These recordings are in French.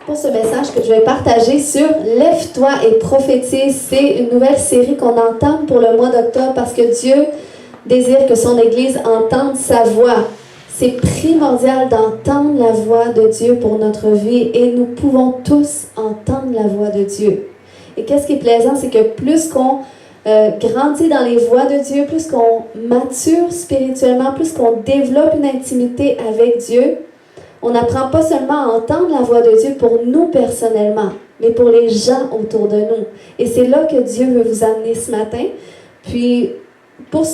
pour ce message que je vais partager sur Lève-toi et prophétise. C'est une nouvelle série qu'on entame pour le mois d'octobre parce que Dieu désire que son Église entende sa voix. C'est primordial d'entendre la voix de Dieu pour notre vie et nous pouvons tous entendre la voix de Dieu. Et qu'est-ce qui est plaisant, c'est que plus qu'on grandit dans les voies de Dieu, plus qu'on mature spirituellement, plus qu'on développe une intimité avec Dieu, on n'apprend pas seulement à entendre la voix de Dieu pour nous personnellement, mais pour les gens autour de nous. Et c'est là que Dieu veut vous amener ce matin. Puis, pour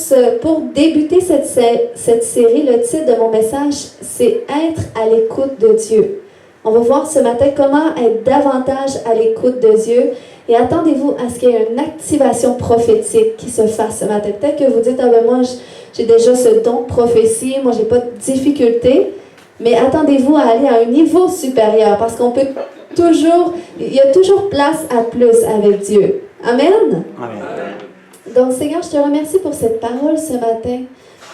débuter cette série, le titre de mon message, c'est « Être à l'écoute de Dieu ». On va voir ce matin comment être davantage à l'écoute de Dieu. Et attendez-vous à ce qu'il y ait une activation prophétique qui se fasse ce matin. Peut-être que vous dites « Ah ben moi, j'ai déjà ce don de prophétie, moi j'ai pas de difficulté ». Mais attendez-vous à aller à un niveau supérieur parce qu'on peut toujours, il y a toujours place à plus avec Dieu. Amen? Amen. Donc Seigneur, je te remercie pour cette parole ce matin.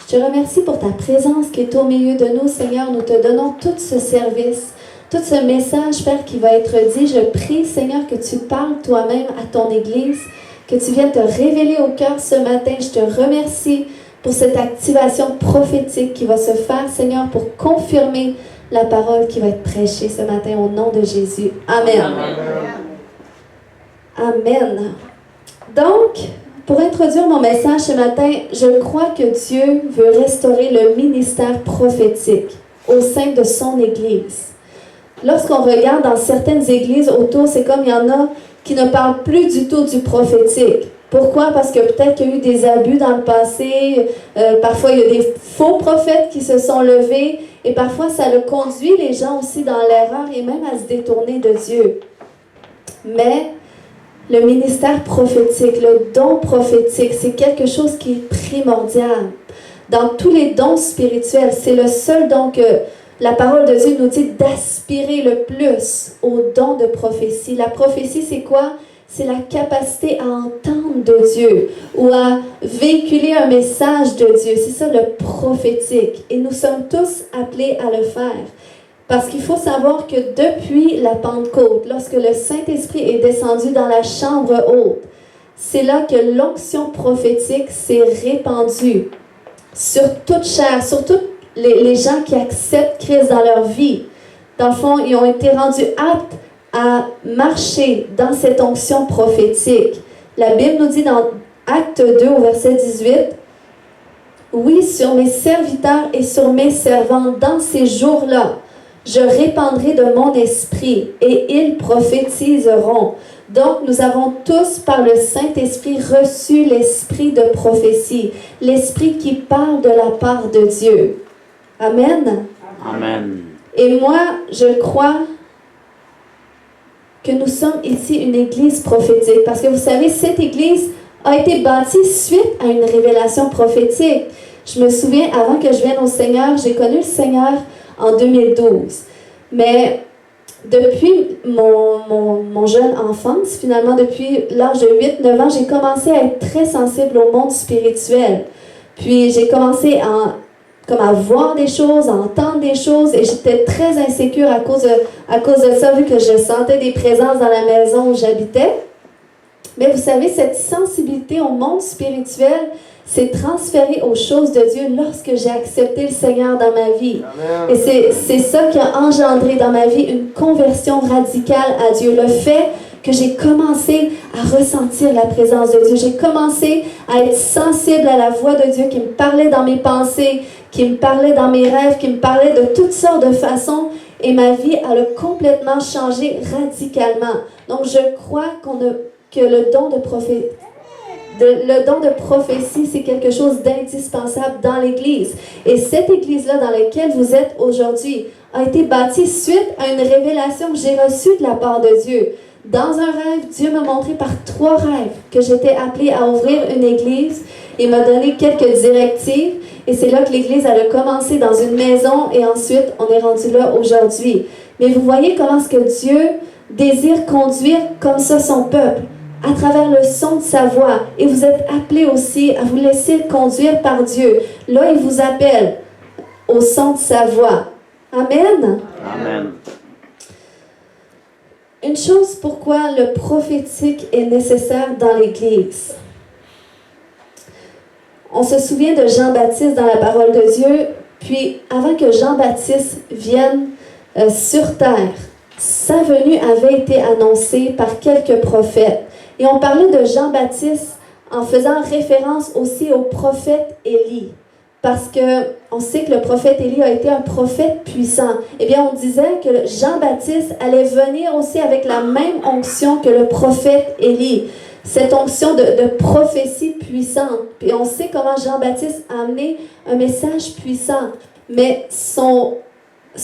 Je te remercie pour ta présence qui est au milieu de nous, Seigneur. Nous te donnons tout ce service, tout ce message, Père, qui va être dit. Je prie, Seigneur, que tu parles toi-même à ton Église, que tu viennes te révéler au cœur ce matin. Je te remercie pour cette activation prophétique qui va se faire, Seigneur, pour confirmer la parole qui va être prêchée ce matin au nom de Jésus. Amen. Amen. Amen. Donc, pour introduire mon message ce matin, je crois que Dieu veut restaurer le ministère prophétique au sein de son Église. Lorsqu'on regarde dans certaines églises autour, c'est comme il y en a qui ne parlent plus du tout du prophétique. Pourquoi? Parce que peut-être qu'il y a eu des abus dans le passé, parfois il y a des faux prophètes qui se sont levés, et parfois ça le conduit les gens aussi dans l'erreur et même à se détourner de Dieu. Mais le ministère prophétique, le don prophétique, c'est quelque chose qui est primordial. Dans tous les dons spirituels, c'est le seul don que la parole de Dieu nous dit d'aspirer le plus au don de prophétie. La prophétie, c'est quoi? C'est la capacité à entendre de Dieu ou à véhiculer un message de Dieu. C'est ça le prophétique. Et nous sommes tous appelés à le faire. Parce qu'il faut savoir que depuis la Pentecôte, lorsque le Saint-Esprit est descendu dans la chambre haute, c'est là que l'onction prophétique s'est répandue sur toute chair, sur tous les gens qui acceptent Christ dans leur vie. Dans le fond, ils ont été rendus aptes à marcher dans cette onction prophétique. La Bible nous dit dans Acte 2 au verset 18, « Oui, sur mes serviteurs et sur mes servantes, dans ces jours-là, je répandrai de mon esprit et ils prophétiseront. » Donc, nous avons tous, par le Saint-Esprit, reçu l'esprit de prophétie, l'esprit qui parle de la part de Dieu. Amen. Amen. Et moi, je crois que nous sommes ici une église prophétique. Parce que vous savez, cette église a été bâtie suite à une révélation prophétique. Je me souviens, avant que je vienne au Seigneur, j'ai connu le Seigneur en 2012. Mais depuis mon jeune enfance, finalement, depuis l'âge de 8-9 ans, j'ai commencé à être très sensible au monde spirituel. Puis j'ai commencé à voir des choses, à entendre des choses, et j'étais très insécure à cause de ça, vu que je sentais des présences dans la maison où j'habitais. Mais vous savez, cette sensibilité au monde spirituel s'est transférée aux choses de Dieu lorsque j'ai accepté le Seigneur dans ma vie. Amen. Et c'est ça qui a engendré dans ma vie une conversion radicale à Dieu. Le fait que j'ai commencé à ressentir la présence de Dieu. J'ai commencé à être sensible à la voix de Dieu qui me parlait dans mes pensées, qui me parlait dans mes rêves, qui me parlait de toutes sortes de façons. Et ma vie, elle a complètement changé radicalement. Donc, je crois que le don de prophétie, c'est quelque chose d'indispensable dans l'Église. Et cette Église-là dans laquelle vous êtes aujourd'hui a été bâtie suite à une révélation que j'ai reçue de la part de Dieu. Dans un rêve, Dieu m'a montré par 3 rêves que j'étais appelée à ouvrir une église et m'a donné quelques directives. Et c'est là que l'église elle a commencé dans une maison et ensuite on est rendu là aujourd'hui. Mais vous voyez comment est-ce que Dieu désire conduire comme ça son peuple, à travers le son de sa voix. Et vous êtes appelés aussi à vous laisser conduire par Dieu. Là, il vous appelle au son de sa voix. Amen. Amen. une chose pourquoi le prophétique est nécessaire dans l'Église. On se souvient de Jean-Baptiste dans la parole de Dieu, puis avant que Jean-Baptiste vienne sur terre, sa venue avait été annoncée par quelques prophètes. Et on parlait de Jean-Baptiste en faisant référence aussi au prophète Élie. Parce qu'on sait que le prophète Élie a été un prophète puissant. Eh bien, on disait que Jean-Baptiste allait venir aussi avec la même onction que le prophète Élie. Cette onction de prophétie puissante. Puis on sait comment Jean-Baptiste a amené un message puissant. Mais son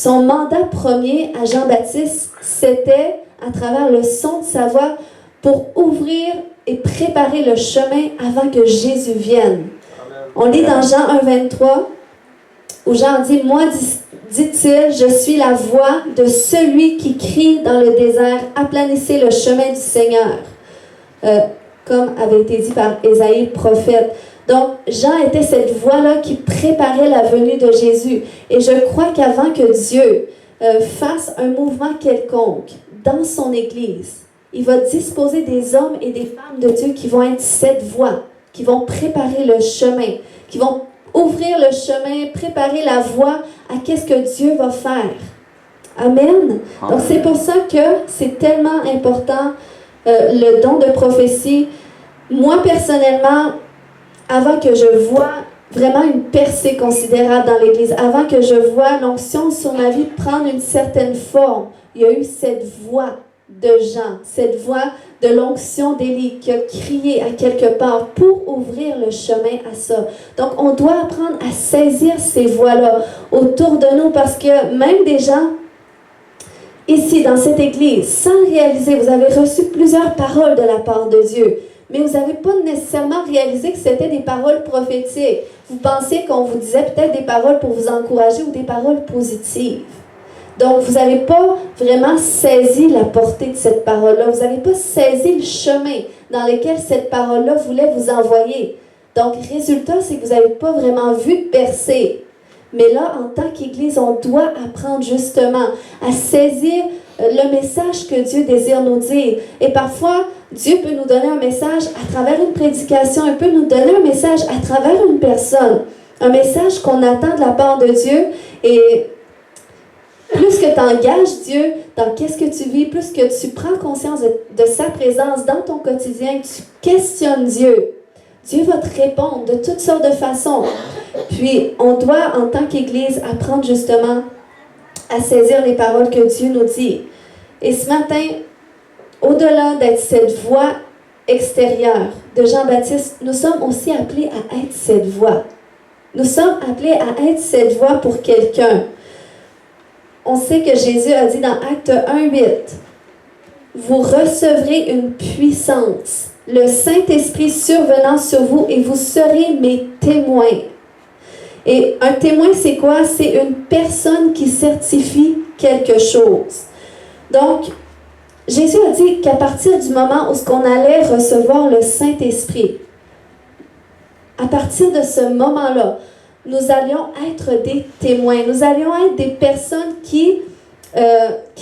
mandat premier à Jean-Baptiste, c'était, à travers le son de sa voix, pour ouvrir et préparer le chemin avant que Jésus vienne. On lit dans Jean 1,23, où Jean dit « Moi, dit-il, je suis la voix de celui qui crie dans le désert, aplanissez le chemin du Seigneur. » Comme avait été dit par Ésaïe, le prophète. Donc, Jean était cette voix-là qui préparait la venue de Jésus. Et je crois qu'avant que Dieu fasse un mouvement quelconque dans son Église, il va disposer des hommes et des femmes de Dieu qui vont être cette voix, qui vont préparer le chemin, qui vont ouvrir le chemin, préparer la voie à qu'est-ce que Dieu va faire. Amen. Donc, c'est pour ça que c'est tellement important, le don de prophétie. Moi, personnellement, avant que je vois vraiment une percée considérable dans l'Église, avant que je vois l'onction sur ma vie prendre une certaine forme, il y a eu cette voix de Jean, cette voix de l'onction d'Élie qui a crié à quelque part pour ouvrir le chemin à ça. Donc, on doit apprendre à saisir ces voix-là autour de nous parce que même des gens ici, dans cette Église, sans le réaliser, vous avez reçu plusieurs paroles de la part de Dieu. Mais vous n'avez pas nécessairement réalisé que c'était des paroles prophétiques. Vous pensez qu'on vous disait peut-être des paroles pour vous encourager ou des paroles positives. Donc, vous n'avez pas vraiment saisi la portée de cette parole-là. Vous n'avez pas saisi le chemin dans lequel cette parole-là voulait vous envoyer. Donc, résultat, c'est que vous n'avez pas vraiment vu de percée. Mais là, en tant qu'Église, on doit apprendre justement à saisir le message que Dieu désire nous dire. Et parfois, Dieu peut nous donner un message à travers une prédication, il peut nous donner un message à travers une personne, un message qu'on attend de la part de Dieu. Et plus que tu engages Dieu dans qu'est-ce que tu vis, plus que tu prends conscience de sa présence dans ton quotidien, tu questionnes Dieu, Dieu va te répondre de toutes sortes de façons. Puis, on doit, en tant qu'Église, apprendre justement à saisir les paroles que Dieu nous dit. Et ce matin, au-delà d'être cette voix extérieure de Jean-Baptiste, nous sommes aussi appelés à être cette voix. Nous sommes appelés à être cette voix pour quelqu'un. On sait que Jésus a dit dans Acte 1:8, « Vous recevrez une puissance, le Saint-Esprit survenant sur vous, et vous serez mes témoins. » Et un témoin, c'est quoi? C'est une personne qui certifie quelque chose. Donc, Jésus a dit qu'à partir du moment où on allait recevoir le Saint-Esprit, à partir de ce moment-là, nous allions être des témoins. Nous allions être des personnes qui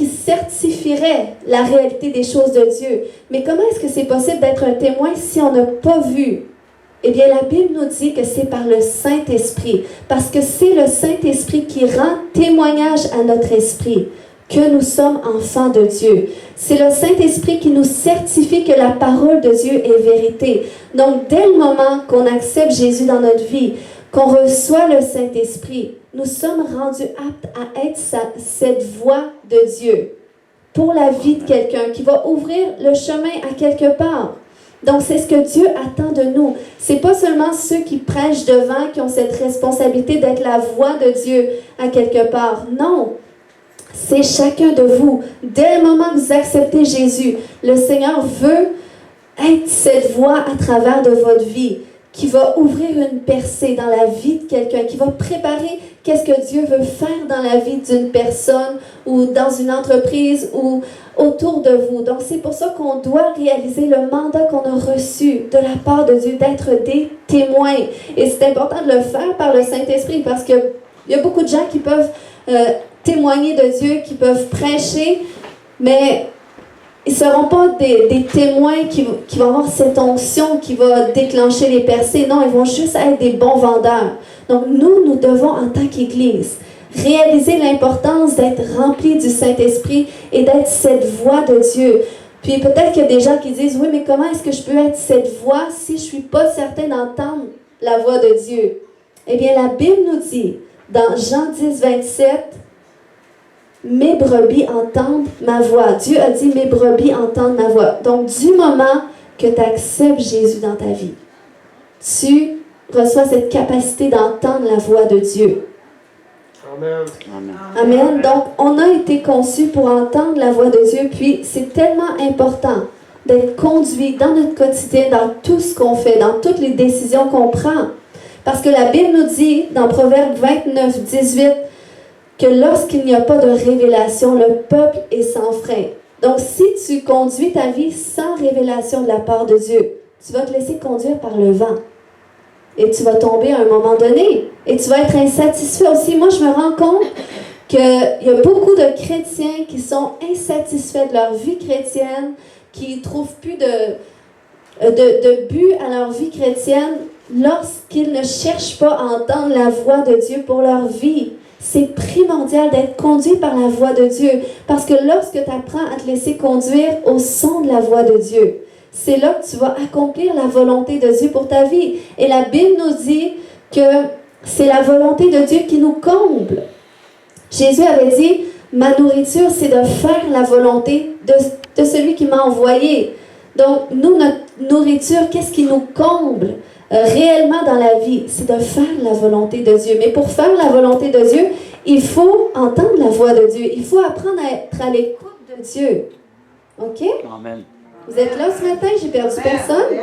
certifieraient la réalité des choses de Dieu. Mais comment est-ce que c'est possible d'être un témoin si on n'a pas vu? Eh bien, la Bible nous dit que c'est par le Saint-Esprit. Parce que c'est le Saint-Esprit qui rend témoignage à notre esprit que nous sommes enfants de Dieu. C'est le Saint-Esprit qui nous certifie que la parole de Dieu est vérité. Donc, dès le moment qu'on accepte Jésus dans notre vie, qu'on reçoit le Saint-Esprit, nous sommes rendus aptes à être cette voix de Dieu pour la vie de quelqu'un qui va ouvrir le chemin à quelque part. Donc, c'est ce que Dieu attend de nous. C'est pas seulement ceux qui prêchent devant qui ont cette responsabilité d'être la voix de Dieu à quelque part. Non, c'est chacun de vous. Dès le moment que vous acceptez Jésus, le Seigneur veut être cette voix à travers de votre vie qui va ouvrir une percée dans la vie de quelqu'un, qui va préparer qu'est-ce que Dieu veut faire dans la vie d'une personne ou dans une entreprise ou autour de vous. Donc, c'est pour ça qu'on doit réaliser le mandat qu'on a reçu de la part de Dieu, d'être des témoins. Et c'est important de le faire par le Saint-Esprit parce qu'il y a beaucoup de gens qui peuvent témoigner de Dieu, qui peuvent prêcher, mais ils ne seront pas des témoins qui vont avoir cette onction qui va déclencher les percées. Non, ils vont juste être des bons vendeurs. Donc, nous devons, en tant qu'Église, réaliser l'importance d'être remplis du Saint-Esprit et d'être cette voix de Dieu. Puis peut-être qu'il y a des gens qui disent, oui, mais comment est-ce que je peux être cette voix si je ne suis pas certaine d'entendre la voix de Dieu? Eh bien, la Bible nous dit, dans Jean 10, 27, mes brebis entendent ma voix. Dieu a dit, mes brebis entendent ma voix. Donc, du moment que tu acceptes Jésus dans ta vie, tu reçois cette capacité d'entendre la voix de Dieu. Amen. Amen. Donc, on a été conçus pour entendre la voix de Dieu, puis c'est tellement important d'être conduit dans notre quotidien, dans tout ce qu'on fait, dans toutes les décisions qu'on prend. Parce que la Bible nous dit, dans Proverbe 29, 18, que lorsqu'il n'y a pas de révélation, le peuple est sans frein. Donc, si tu conduis ta vie sans révélation de la part de Dieu, tu vas te laisser conduire par le vent. Et tu vas tomber à un moment donné. Et tu vas être insatisfait aussi. Moi, je me rends compte qu'il y a beaucoup de chrétiens qui sont insatisfaits de leur vie chrétienne, qui ne trouvent plus de but à leur vie chrétienne lorsqu'ils ne cherchent pas à entendre la voix de Dieu pour leur vie. C'est primordial d'être conduit par la voix de Dieu. Parce que lorsque tu apprends à te laisser conduire au son de la voix de Dieu, c'est là que tu vas accomplir la volonté de Dieu pour ta vie. Et la Bible nous dit que c'est la volonté de Dieu qui nous comble. Jésus avait dit, ma nourriture, c'est de faire la volonté de celui qui m'a envoyé. Donc, nous, notre nourriture, qu'est-ce qui nous comble réellement dans la vie? C'est de faire la volonté de Dieu. Mais pour faire la volonté de Dieu, il faut entendre la voix de Dieu. Il faut apprendre à être à l'écoute de Dieu. OK? Amen. Vous êtes là ce matin? J'ai perdu personne?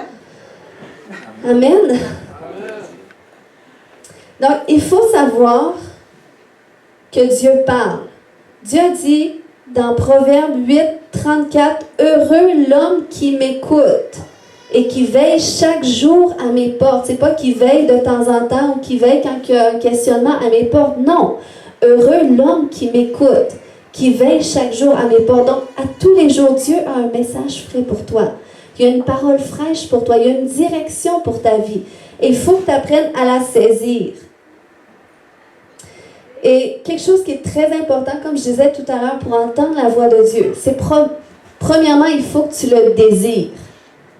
Amen. Donc, il faut savoir que Dieu parle. Dieu dit dans Proverbe 8, 34, « Heureux l'homme qui m'écoute et qui veille chaque jour à mes portes. » C'est pas qui veille de temps en temps ou qui veille quand il y a un questionnement à mes portes. Non. Heureux l'homme qui m'écoute, qui veille chaque jour à mes portes. Donc, à tous les jours, Dieu a un message frais pour toi. Il y a une parole fraîche pour toi. Il y a une direction pour ta vie. Et il faut que tu apprennes à la saisir. Et quelque chose qui est très important, comme je disais tout à l'heure, pour entendre la voix de Dieu, c'est premièrement, il faut que tu le désires.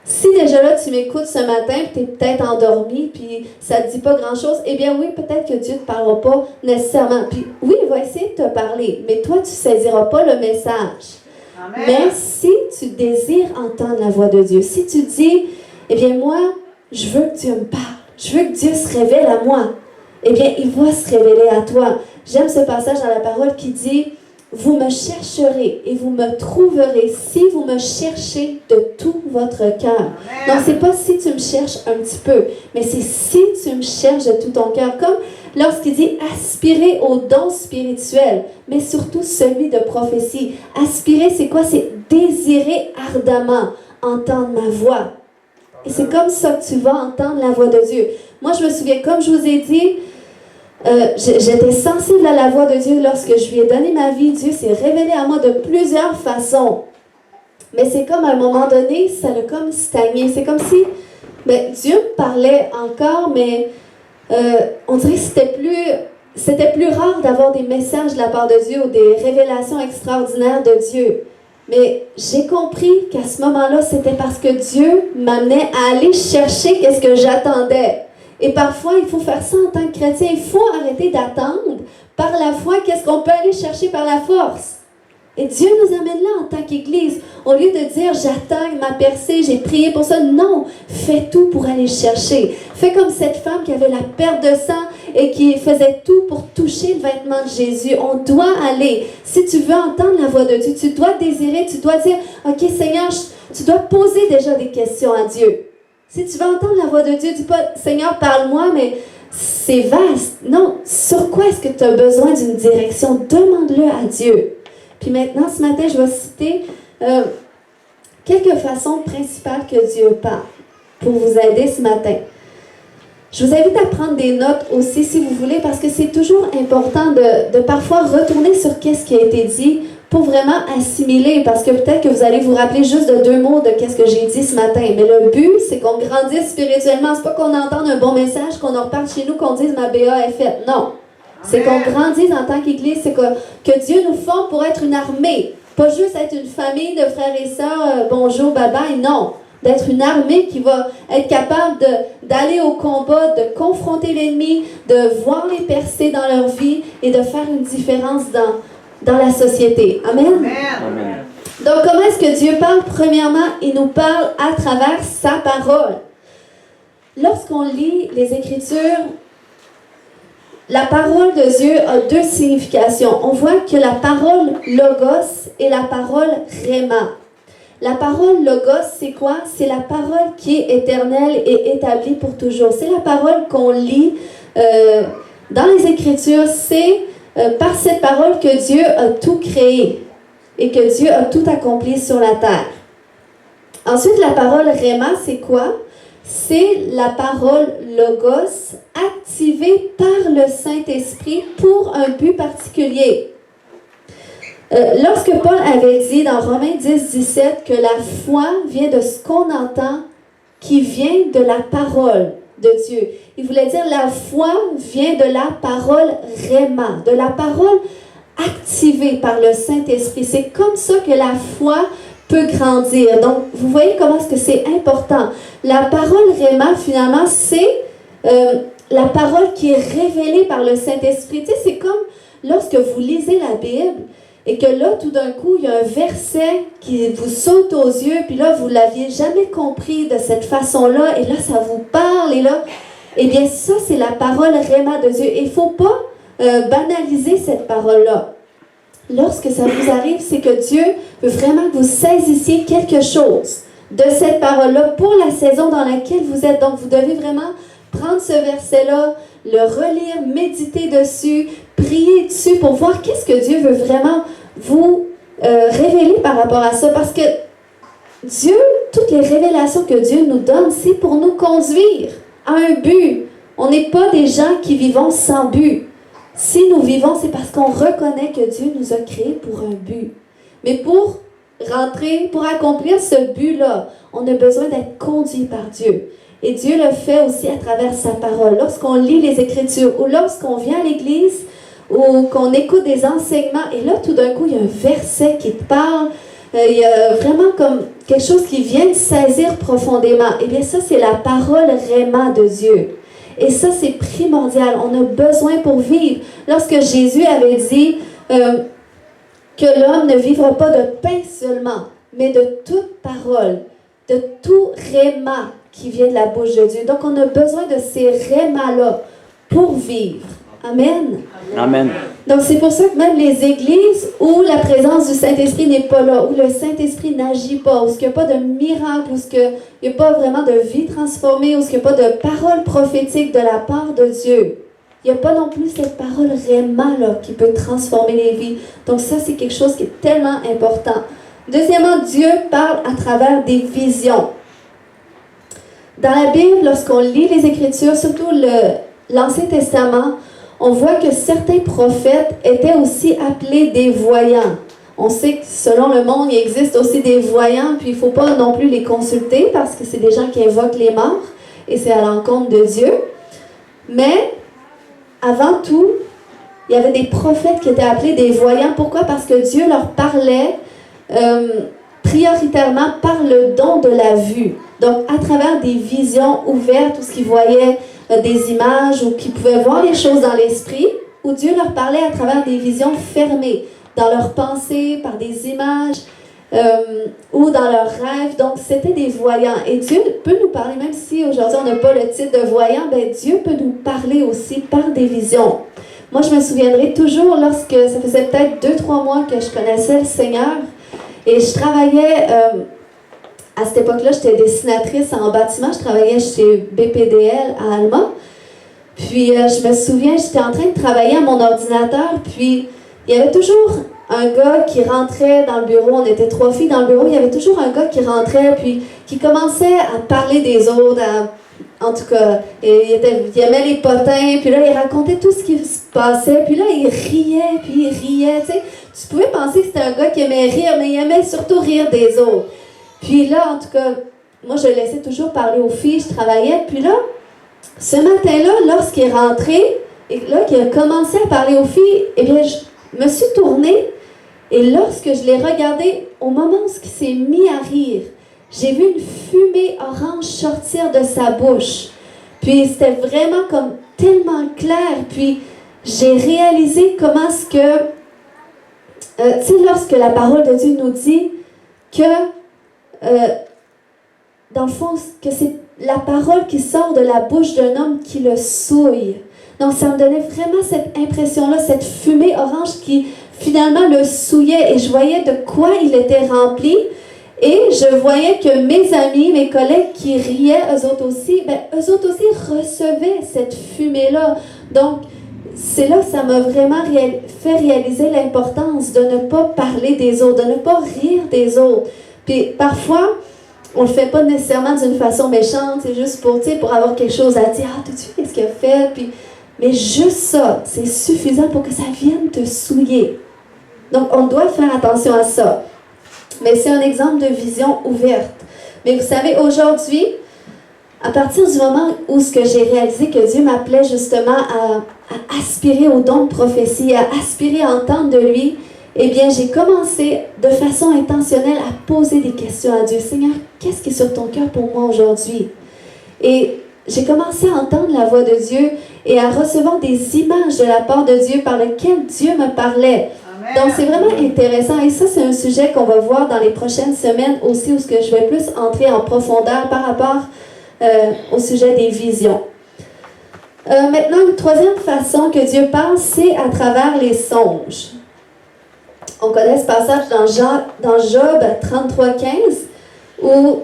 Si déjà là, tu m'écoutes ce matin, tu es peut-être endormi, puis ça ne te dit pas grand-chose, eh bien oui, peut-être que Dieu ne te parlera pas nécessairement. Puis oui, il va essayer de te parler, mais toi, tu ne saisiras pas le message. Amen. Mais si tu désires entendre la voix de Dieu, si tu dis, eh bien moi, je veux que Dieu me parle, je veux que Dieu se révèle à moi, eh bien, il va se révéler à toi. J'aime ce passage dans la parole qui dit, « Vous me chercherez et vous me trouverez si vous me cherchez de tout votre cœur. » Donc, c'est pas si tu me cherches un petit peu, mais c'est si tu me cherches de tout ton cœur. Comme lorsqu'il dit « Aspirer aux dons spirituels », mais surtout celui de prophétie. Aspirer, c'est quoi? C'est désirer ardemment entendre ma voix. Et c'est comme ça que tu vas entendre la voix de Dieu. Moi, je me souviens, comme je vous ai dit, j'étais sensible à la voix de Dieu lorsque je lui ai donné ma vie. Dieu s'est révélé à moi de plusieurs façons. Mais c'est comme à un moment donné, ça a comme stagné. C'est comme si Dieu me parlait encore, mais on dirait que c'était plus rare d'avoir des messages de la part de Dieu ou des révélations extraordinaires de Dieu. Mais j'ai compris qu'à ce moment-là, c'était parce que Dieu m'amenait à aller chercher qu'est-ce que j'attendais. Et parfois, il faut faire ça en tant que chrétien. Il faut arrêter d'attendre par la foi qu'est-ce qu'on peut aller chercher par la force. Et Dieu nous amène là en tant qu'Église. Au lieu de dire, j'attends ma percée, j'ai prié pour ça. Non, fais tout pour aller chercher. Fais comme cette femme qui avait la perte de sang et qui faisait tout pour toucher le vêtement de Jésus. On doit aller. Si tu veux entendre la voix de Dieu, tu dois désirer, tu dois dire, OK Seigneur, tu dois poser déjà des questions à Dieu. Si tu veux entendre la voix de Dieu, dis pas, Seigneur, parle-moi, mais c'est vaste. Non, sur quoi est-ce que tu as besoin d'une direction? Demande-le à Dieu. Puis maintenant, ce matin, je vais citer quelques façons principales que Dieu parle pour vous aider ce matin. Je vous invite à prendre des notes aussi, si vous voulez, parce que c'est toujours important de parfois retourner sur qu'est-ce qui a été dit pour vraiment assimiler, parce que peut-être que vous allez vous rappeler juste de 2 mots de qu'est-ce que j'ai dit ce matin. Mais le but, c'est qu'on grandisse spirituellement. C'est pas qu'on entende un bon message, qu'on en reparte chez nous, qu'on dise ma BA est faite. Non. C'est qu'on grandisse en tant qu'Église, c'est que Dieu nous forme pour être une armée. Pas juste être une famille de frères et sœurs, bonjour, bye bye, non. D'être une armée qui va être capable d'aller au combat, de confronter l'ennemi, de voir les percées dans leur vie et de faire une différence dans la société. Amen? Amen. Donc, comment est-ce que Dieu parle? Premièrement, il nous parle à travers sa parole. Lorsqu'on lit les Écritures, la parole de Dieu a 2 significations. On voit que la parole logos et la parole rhéma. La parole logos, c'est quoi? C'est la parole qui est éternelle et établie pour toujours. C'est la parole qu'on lit dans les Écritures. C'est par cette parole que Dieu a tout créé et que Dieu a tout accompli sur la terre. Ensuite, la parole rhéma, c'est quoi? C'est la parole logos activée par le Saint-Esprit pour un but particulier. Lorsque Paul avait dit dans Romains 10-17 que la foi vient de ce qu'on entend, qui vient de la parole de Dieu. Il voulait dire la foi vient de la parole rhéma, de la parole activée par le Saint-Esprit. C'est comme ça que la foi peut grandir. Donc, vous voyez comment est-ce que c'est important. La parole rhéma, finalement, c'est la parole qui est révélée par le Saint-Esprit. Tu sais, c'est comme lorsque vous lisez la Bible et que là, tout d'un coup, il y a un verset qui vous saute aux yeux, puis là, vous ne l'aviez jamais compris de cette façon-là, et là, ça vous parle, et là, eh bien, ça, c'est la parole rhéma de Dieu. Et il ne faut pas banaliser cette parole-là. Lorsque ça vous arrive, c'est que Dieu veut vraiment que vous saisissiez quelque chose de cette parole-là pour la saison dans laquelle vous êtes. Donc, vous devez vraiment prendre ce verset-là, le relire, méditer dessus, prier dessus pour voir qu'est-ce que Dieu veut vraiment vous révéler par rapport à ça. Parce que Dieu, toutes les révélations que Dieu nous donne, c'est pour nous conduire à un but. On n'est pas des gens qui vivons sans but. Si nous vivons, c'est parce qu'on reconnaît que Dieu nous a créés pour un but. Mais pour accomplir ce but-là, on a besoin d'être conduit par Dieu. Et Dieu le fait aussi à travers sa parole. Lorsqu'on lit les Écritures ou lorsqu'on vient à l'Église ou qu'on écoute des enseignements, et là, tout d'un coup, il y a un verset qui te parle, il y a vraiment comme quelque chose qui vient te saisir profondément. Eh bien, ça, c'est la parole rhéma de Dieu. Et ça, c'est primordial. On a besoin pour vivre. Lorsque Jésus avait dit que l'homme ne vivra pas de pain seulement, mais de toute parole, de tout rhéma qui vient de la bouche de Dieu. Donc, on a besoin de ces rhémas-là pour vivre. Amen. Amen. Donc, c'est pour ça que même les églises où la présence du Saint-Esprit n'est pas là, où le Saint-Esprit n'agit pas, où il n'y a pas de miracle, où il n'y a pas vraiment de vie transformée, où il n'y a pas de parole prophétique de la part de Dieu. Il n'y a pas non plus cette parole rhéma là, qui peut transformer les vies. Donc, ça, c'est quelque chose qui est tellement important. Deuxièmement, Dieu parle à travers des visions. Dans la Bible, lorsqu'on lit les Écritures, surtout l'Ancien Testament, on voit que certains prophètes étaient aussi appelés des voyants. On sait que selon le monde, il existe aussi des voyants, puis il ne faut pas non plus les consulter parce que c'est des gens qui invoquent les morts et c'est à l'encontre de Dieu. Mais avant tout, il y avait des prophètes qui étaient appelés des voyants. Pourquoi? Parce que Dieu leur parlait prioritairement par le don de la vue. Donc, à travers des visions ouvertes où ce qu'ils voyaient des images ou qui pouvaient voir les choses dans l'esprit, où Dieu leur parlait à travers des visions fermées, dans leurs pensées, par des images ou dans leurs rêves. Donc, c'était des voyants. Et Dieu peut nous parler, même si aujourd'hui on n'a pas le titre de voyant, ben Dieu peut nous parler aussi par des visions. Moi, je me souviendrai toujours lorsque, ça faisait peut-être 2-3 mois que je connaissais le Seigneur et je travaillais... à cette époque-là, j'étais dessinatrice en bâtiment. Je travaillais chez BPDL à Alma. Puis, je me souviens, j'étais en train de travailler à mon ordinateur. Puis, il y avait toujours un gars qui rentrait dans le bureau. On était 3 filles dans le bureau. Il y avait toujours un gars qui rentrait, puis qui commençait à parler des autres. En tout cas, il aimait les potins. Puis là, il racontait tout ce qui se passait. Puis là, il riait, tu sais. tu pouvais penser que c'était un gars qui aimait rire, mais il aimait surtout rire des autres. Puis là, en tout cas, moi, je laissais toujours parler aux filles, je travaillais. Puis là, ce matin-là, lorsqu'il est rentré, et là, qu'il a commencé à parler aux filles, eh bien, je me suis tournée, et lorsque je l'ai regardé, au moment où il s'est mis à rire, j'ai vu une fumée orange sortir de sa bouche. Puis c'était vraiment comme tellement clair. Puis j'ai réalisé comment est-ce que, tu sais, lorsque la parole de Dieu nous dit que, dans le fond, que c'est la parole qui sort de la bouche d'un homme qui le souille. Donc ça me donnait vraiment cette impression-là, cette fumée orange qui finalement le souillait. Et je voyais de quoi il était rempli. Et je voyais que mes amis, mes collègues qui riaient, eux autres aussi recevaient cette fumée-là. Donc, c'est là que ça m'a vraiment fait réaliser l'importance de ne pas parler des autres, de ne pas rire des autres. Puis parfois, on ne le fait pas nécessairement d'une façon méchante, c'est juste pour avoir quelque chose à dire. Ah, t'as-tu vu ce qu'il a fait? Puis, mais juste ça, c'est suffisant pour que ça vienne te souiller. Donc, on doit faire attention à ça. Mais c'est un exemple de vision ouverte. Mais vous savez, aujourd'hui, à partir du moment où j'ai réalisé que Dieu m'appelait justement à aspirer au don de prophétie, à aspirer à entendre de lui, eh bien, j'ai commencé de façon intentionnelle à poser des questions à Dieu. Seigneur, qu'est-ce qui est sur ton cœur pour moi aujourd'hui? Et j'ai commencé à entendre la voix de Dieu et à recevoir des images de la part de Dieu par lesquelles Dieu me parlait. Donc, c'est vraiment intéressant. Et ça, c'est un sujet qu'on va voir dans les prochaines semaines aussi, où je vais plus entrer en profondeur par rapport au sujet des visions. Maintenant, une troisième façon que Dieu parle, c'est à travers les songes. On connaît ce passage dans Job 33,15, où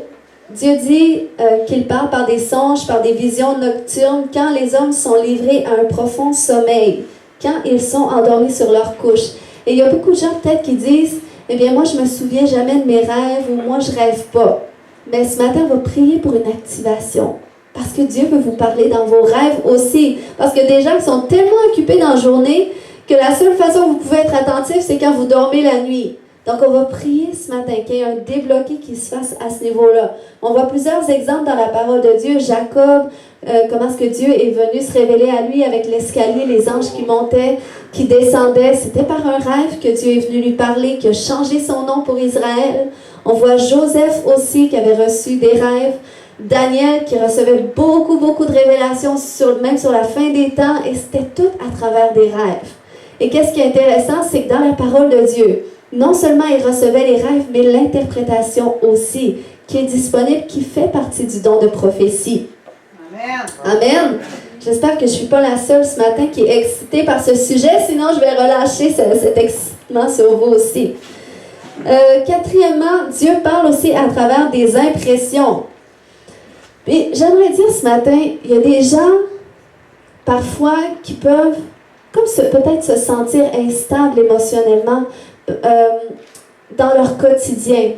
Dieu dit qu'il parle par des songes, par des visions nocturnes, quand les hommes sont livrés à un profond sommeil, quand ils sont endormis sur leur couche. Et il y a beaucoup de gens peut-être qui disent, eh bien moi je me souviens jamais de mes rêves ou moi je rêve pas. Mais ce matin, on va prier pour une activation. Parce que Dieu veut vous parler dans vos rêves aussi. Parce que des gens qui sont tellement occupés dans la journée que la seule façon que vous pouvez être attentif, c'est quand vous dormez la nuit. Donc on va prier ce matin qu'il y ait un débloqué qui se fasse à ce niveau-là. On voit plusieurs exemples dans la parole de Dieu. Jacob, comment est-ce que Dieu est venu se révéler à lui avec l'escalier, les anges qui montaient, qui descendaient. C'était par un rêve que Dieu est venu lui parler, qui a changé son nom pour Israël. On voit Joseph aussi qui avait reçu des rêves. Daniel qui recevait beaucoup de révélations, même sur la fin des temps. Et c'était tout à travers des rêves. Et qu'est-ce qui est intéressant, c'est que dans la parole de Dieu, non seulement il recevait les rêves, mais l'interprétation aussi, qui est disponible, qui fait partie du don de prophétie. Amen. Amen. J'espère que je ne suis pas la seule ce matin qui est excitée par ce sujet, sinon je vais relâcher cet excitement sur vous aussi. Quatrièmement, Dieu parle aussi à travers des impressions. Puis j'aimerais dire ce matin, il y a des gens, parfois, qui peuvent peut-être se sentir instables émotionnellement dans leur quotidien.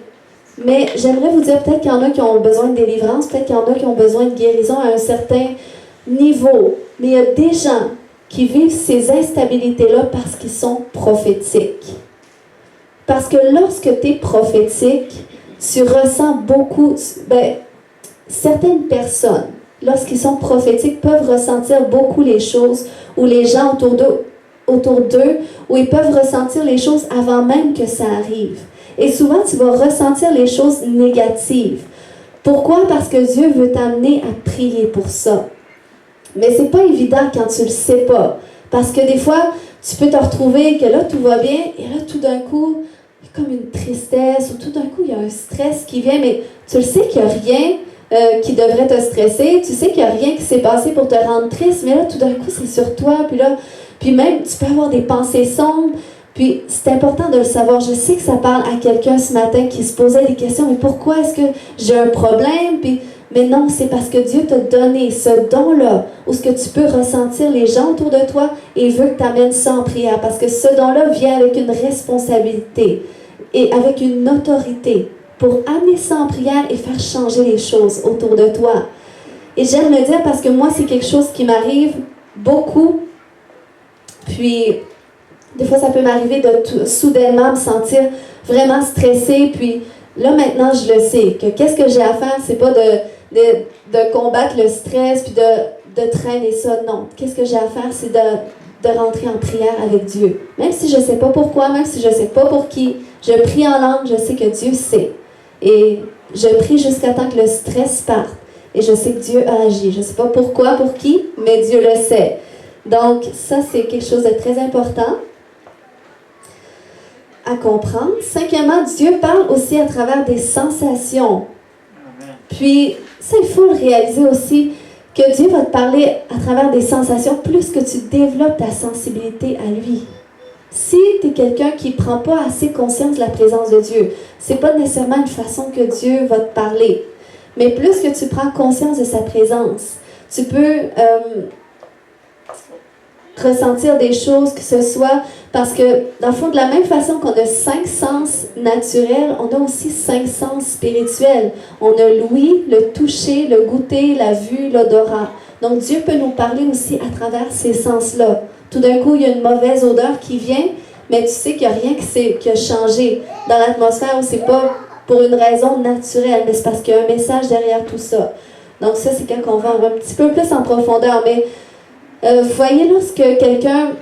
Mais j'aimerais vous dire, peut-être qu'il y en a qui ont besoin de délivrance, peut-être qu'il y en a qui ont besoin de guérison à un certain niveau. Mais il y a des gens qui vivent ces instabilités-là parce qu'ils sont prophétiques. Parce que lorsque tu es prophétique, tu ressens beaucoup... certaines personnes, lorsqu'ils sont prophétiques, peuvent ressentir beaucoup les choses, ou les gens autour d'eux, où ils peuvent ressentir les choses avant même que ça arrive. Et souvent, tu vas ressentir les choses négatives. Pourquoi? Parce que Dieu veut t'amener à prier pour ça. Mais c'est pas évident quand tu le sais pas. Parce que des fois, tu peux te retrouver que là, tout va bien, et là, tout d'un coup, il y a comme une tristesse, ou tout d'un coup, il y a un stress qui vient, mais tu le sais qu'il n'y a rien qui devrait te stresser. Tu sais qu'il n'y a rien qui s'est passé pour te rendre triste, mais là, tout d'un coup, c'est sur toi. Puis même, tu peux avoir des pensées sombres. Puis, c'est important de le savoir. Je sais que ça parle à quelqu'un ce matin qui se posait des questions. Mais pourquoi est-ce que j'ai un problème? Mais non, c'est parce que Dieu t'a donné ce don-là, où ce que tu peux ressentir les gens autour de toi et il veut que tu amènes ça en prière. Parce que ce don-là vient avec une responsabilité et avec une autorité pour amener ça en prière et faire changer les choses autour de toi. Et j'aime le dire parce que moi, c'est quelque chose qui m'arrive beaucoup. Puis, Des fois, ça peut m'arriver de soudainement me sentir vraiment stressée, puis là, maintenant, je le sais, que qu'est-ce que j'ai à faire, c'est pas de combattre le stress, puis de traîner ça, non. Qu'est-ce que j'ai à faire, c'est de rentrer en prière avec Dieu. Même si je ne sais pas pourquoi, même si je ne sais pas pour qui, je prie en langue, je sais que Dieu sait. Et je prie jusqu'à temps que le stress parte. Et je sais que Dieu a agi. Je ne sais pas pourquoi, pour qui, mais Dieu le sait. Donc, ça, c'est quelque chose de très important à comprendre. Cinquièmement, Dieu parle aussi à travers des sensations. Puis, ça, il faut le réaliser aussi, que Dieu va te parler à travers des sensations plus que tu développes ta sensibilité à lui. Si tu es quelqu'un qui ne prend pas assez conscience de la présence de Dieu, ce n'est pas nécessairement une façon que Dieu va te parler. Mais plus que tu prends conscience de sa présence, tu peux ressentir des choses, que ce soit parce que, dans le fond, de la même façon qu'on a 5 sens naturels, on a aussi 5 sens spirituels. On a l'ouïe, le toucher, le goûter, la vue, l'odorat. Donc, Dieu peut nous parler aussi à travers ces sens-là. Tout d'un coup, il y a une mauvaise odeur qui vient, mais tu sais qu'il n'y a rien qui a changé dans l'atmosphère, où c'est pas pour une raison naturelle, mais c'est parce qu'il y a un message derrière tout ça. Donc, ça, c'est quand on va un petit peu plus en profondeur, mais vous voyez, lorsque quelqu'un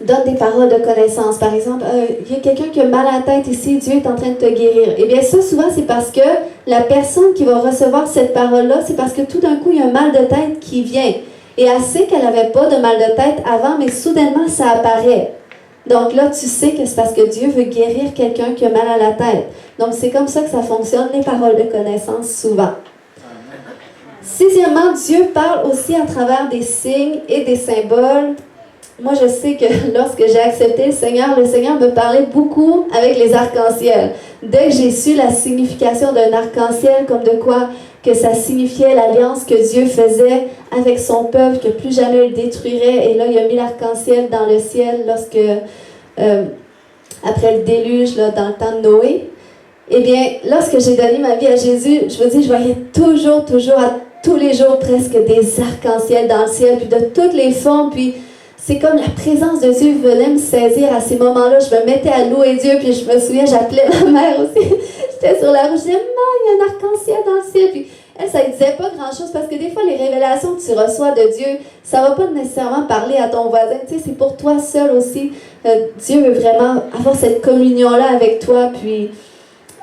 donne des paroles de connaissance, par exemple, il y a quelqu'un qui a mal à la tête ici, Dieu est en train de te guérir. Eh bien, ça, souvent, c'est parce que la personne qui va recevoir cette parole-là, c'est parce que tout d'un coup, il y a un mal de tête qui vient. Et elle sait qu'elle n'avait pas de mal de tête avant, mais soudainement, ça apparaît. Donc là, tu sais que c'est parce que Dieu veut guérir quelqu'un qui a mal à la tête. Donc, c'est comme ça que ça fonctionne, les paroles de connaissance, souvent. Sixièmement, Dieu parle aussi à travers des signes et des symboles. Moi, je sais que lorsque j'ai accepté le Seigneur me parlait beaucoup avec les arcs-en-ciel. Dès que j'ai su la signification d'un arc-en-ciel, comme de quoi que ça signifiait l'alliance que Dieu faisait avec son peuple, que plus jamais il le détruirait, et là, il a mis l'arc-en-ciel dans le ciel lorsque, après le déluge, là, dans le temps de Noé. Eh bien, lorsque j'ai donné ma vie à Jésus, je vous dis, je voyais toujours, tous les jours presque des arcs-en-ciel dans le ciel, puis de toutes les formes, puis c'est comme la présence de Dieu venait me saisir à ces moments-là. Je me mettais à louer Dieu, puis je me souviens, j'appelais ma mère aussi. J'étais sur la route, je disais, maman, il y a un arc-en-ciel dans le ciel. Puis elle, ça ne disait pas grand-chose, parce que des fois, les révélations que tu reçois de Dieu, ça ne va pas nécessairement parler à ton voisin. Tu sais, c'est pour toi seul aussi. Dieu veut vraiment avoir cette communion-là avec toi, puis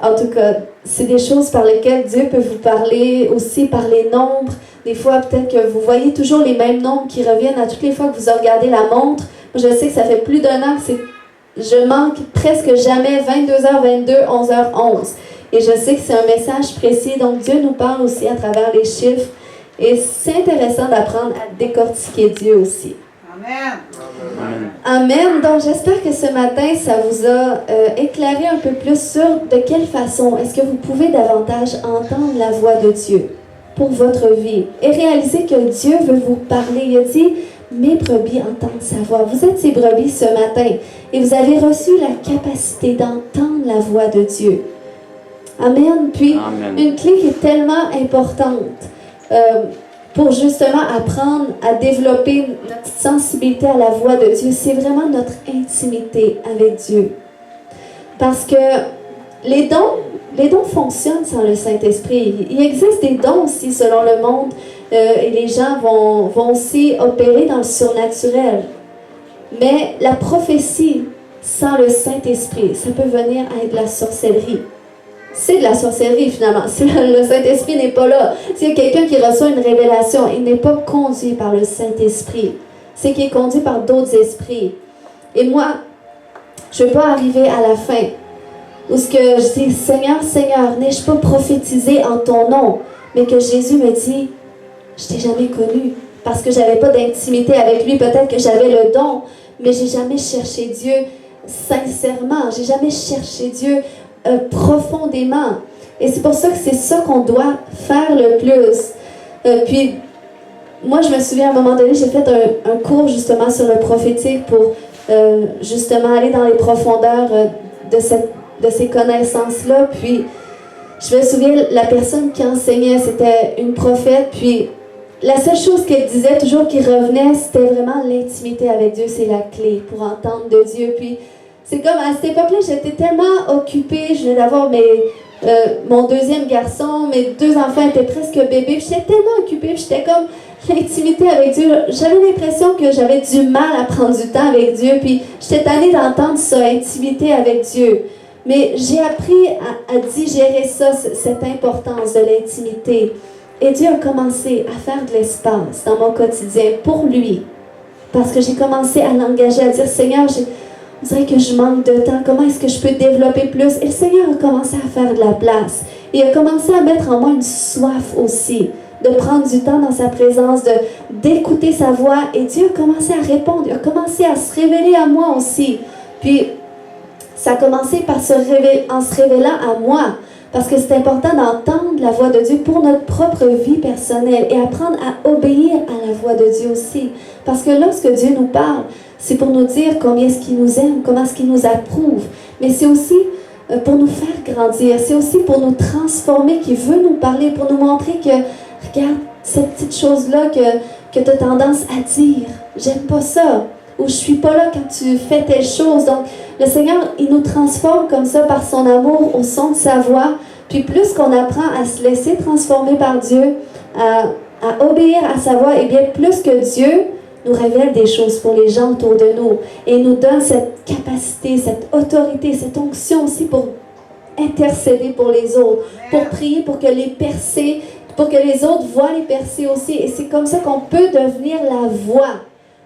en tout cas, c'est des choses par lesquelles Dieu peut vous parler aussi par les nombres. Des fois, peut-être que vous voyez toujours les mêmes nombres qui reviennent à toutes les fois que vous regardez la montre. Moi, je sais que ça fait plus d'un an que je manque presque jamais 22h22, 11h11. Et je sais que c'est un message précis. Donc, Dieu nous parle aussi à travers les chiffres. Et c'est intéressant d'apprendre à décortiquer Dieu aussi. Amen. Amen. Donc, j'espère que ce matin, ça vous a éclairé un peu plus sur de quelle façon est-ce que vous pouvez davantage entendre la voix de Dieu pour votre vie et réaliser que Dieu veut vous parler. Il a dit, mes brebis entendent sa voix. Vous êtes ces brebis ce matin et vous avez reçu la capacité d'entendre la voix de Dieu. Amen. Puis, Amen. Une clé qui est tellement importante pour justement apprendre à développer notre sensibilité à la voix de Dieu, c'est vraiment notre intimité avec Dieu. Parce que les dons fonctionnent sans le Saint-Esprit. Il existe des dons aussi selon le monde et les gens vont aussi opérer dans le surnaturel. Mais la prophétie sans le Saint-Esprit, ça peut venir avec de la sorcellerie. C'est de la sorcellerie finalement. Si le Saint-Esprit n'est pas là, s'il y a quelqu'un qui reçoit une révélation, il n'est pas conduit par le Saint-Esprit. C'est qu'il est conduit par d'autres esprits. Et moi, je ne veux pas arriver à la fin où ce que je dis, Seigneur, Seigneur, n'ai-je pas prophétisé en ton nom? Mais que Jésus me dit, je t'ai jamais connu. Parce que je n'avais pas d'intimité avec lui. Peut-être que j'avais le don, mais je n'ai jamais cherché Dieu sincèrement. Je n'ai jamais cherché Dieu profondément. Et c'est pour ça que c'est ça qu'on doit faire le plus. Puis, moi, je me souviens, à un moment donné, j'ai fait un cours justement sur le prophétique pour justement aller dans les profondeurs de ces connaissances-là. Puis, je me souviens, la personne qui enseignait, c'était une prophète. Puis, la seule chose qu'elle disait toujours qui revenait, c'était vraiment l'intimité avec Dieu, c'est la clé pour entendre de Dieu. Puis c'est comme à cette époque-là, j'étais tellement occupée, je venais d'avoir mon deuxième garçon, mes 2 enfants étaient presque bébés, puis j'étais tellement occupée, puis j'étais comme l'intimité avec Dieu. J'avais l'impression que j'avais du mal à prendre du temps avec Dieu, puis j'étais tannée d'entendre ça, intimité avec Dieu. Mais j'ai appris à digérer ça, cette importance de l'intimité. Et Dieu a commencé à faire de l'espace dans mon quotidien pour lui. Parce que j'ai commencé à l'engager, à dire, Seigneur, on dirait que je manque de temps. Comment est-ce que je peux développer plus? Et le Seigneur a commencé à faire de la place. Et il a commencé à mettre en moi une soif aussi, de prendre du temps dans sa présence, d'écouter sa voix. Et Dieu a commencé à répondre. Il a commencé à se révéler à moi aussi. Puis, ça a commencé en se révélant à moi. Parce que c'est important d'entendre la voix de Dieu pour notre propre vie personnelle et apprendre à obéir à la voix de Dieu aussi. Parce que lorsque Dieu nous parle, c'est pour nous dire combien est-ce qu'il nous aime, comment est-ce qu'il nous approuve. Mais c'est aussi pour nous faire grandir. C'est aussi pour nous transformer, qu'il veut nous parler, pour nous montrer que, regarde, cette petite chose-là que tu as tendance à dire, j'aime pas ça. Ou je suis pas là quand tu fais telle chose. Donc, le Seigneur, il nous transforme comme ça par son amour au son de sa voix. Puis plus qu'on apprend à se laisser transformer par Dieu, à obéir à sa voix, et bien plus que Dieu nous révèle des choses pour les gens autour de nous et nous donne cette capacité, cette autorité, cette onction aussi pour intercéder pour les autres, pour prier pour que les percées, pour que les autres voient les percées aussi. Et c'est comme ça qu'on peut devenir la voix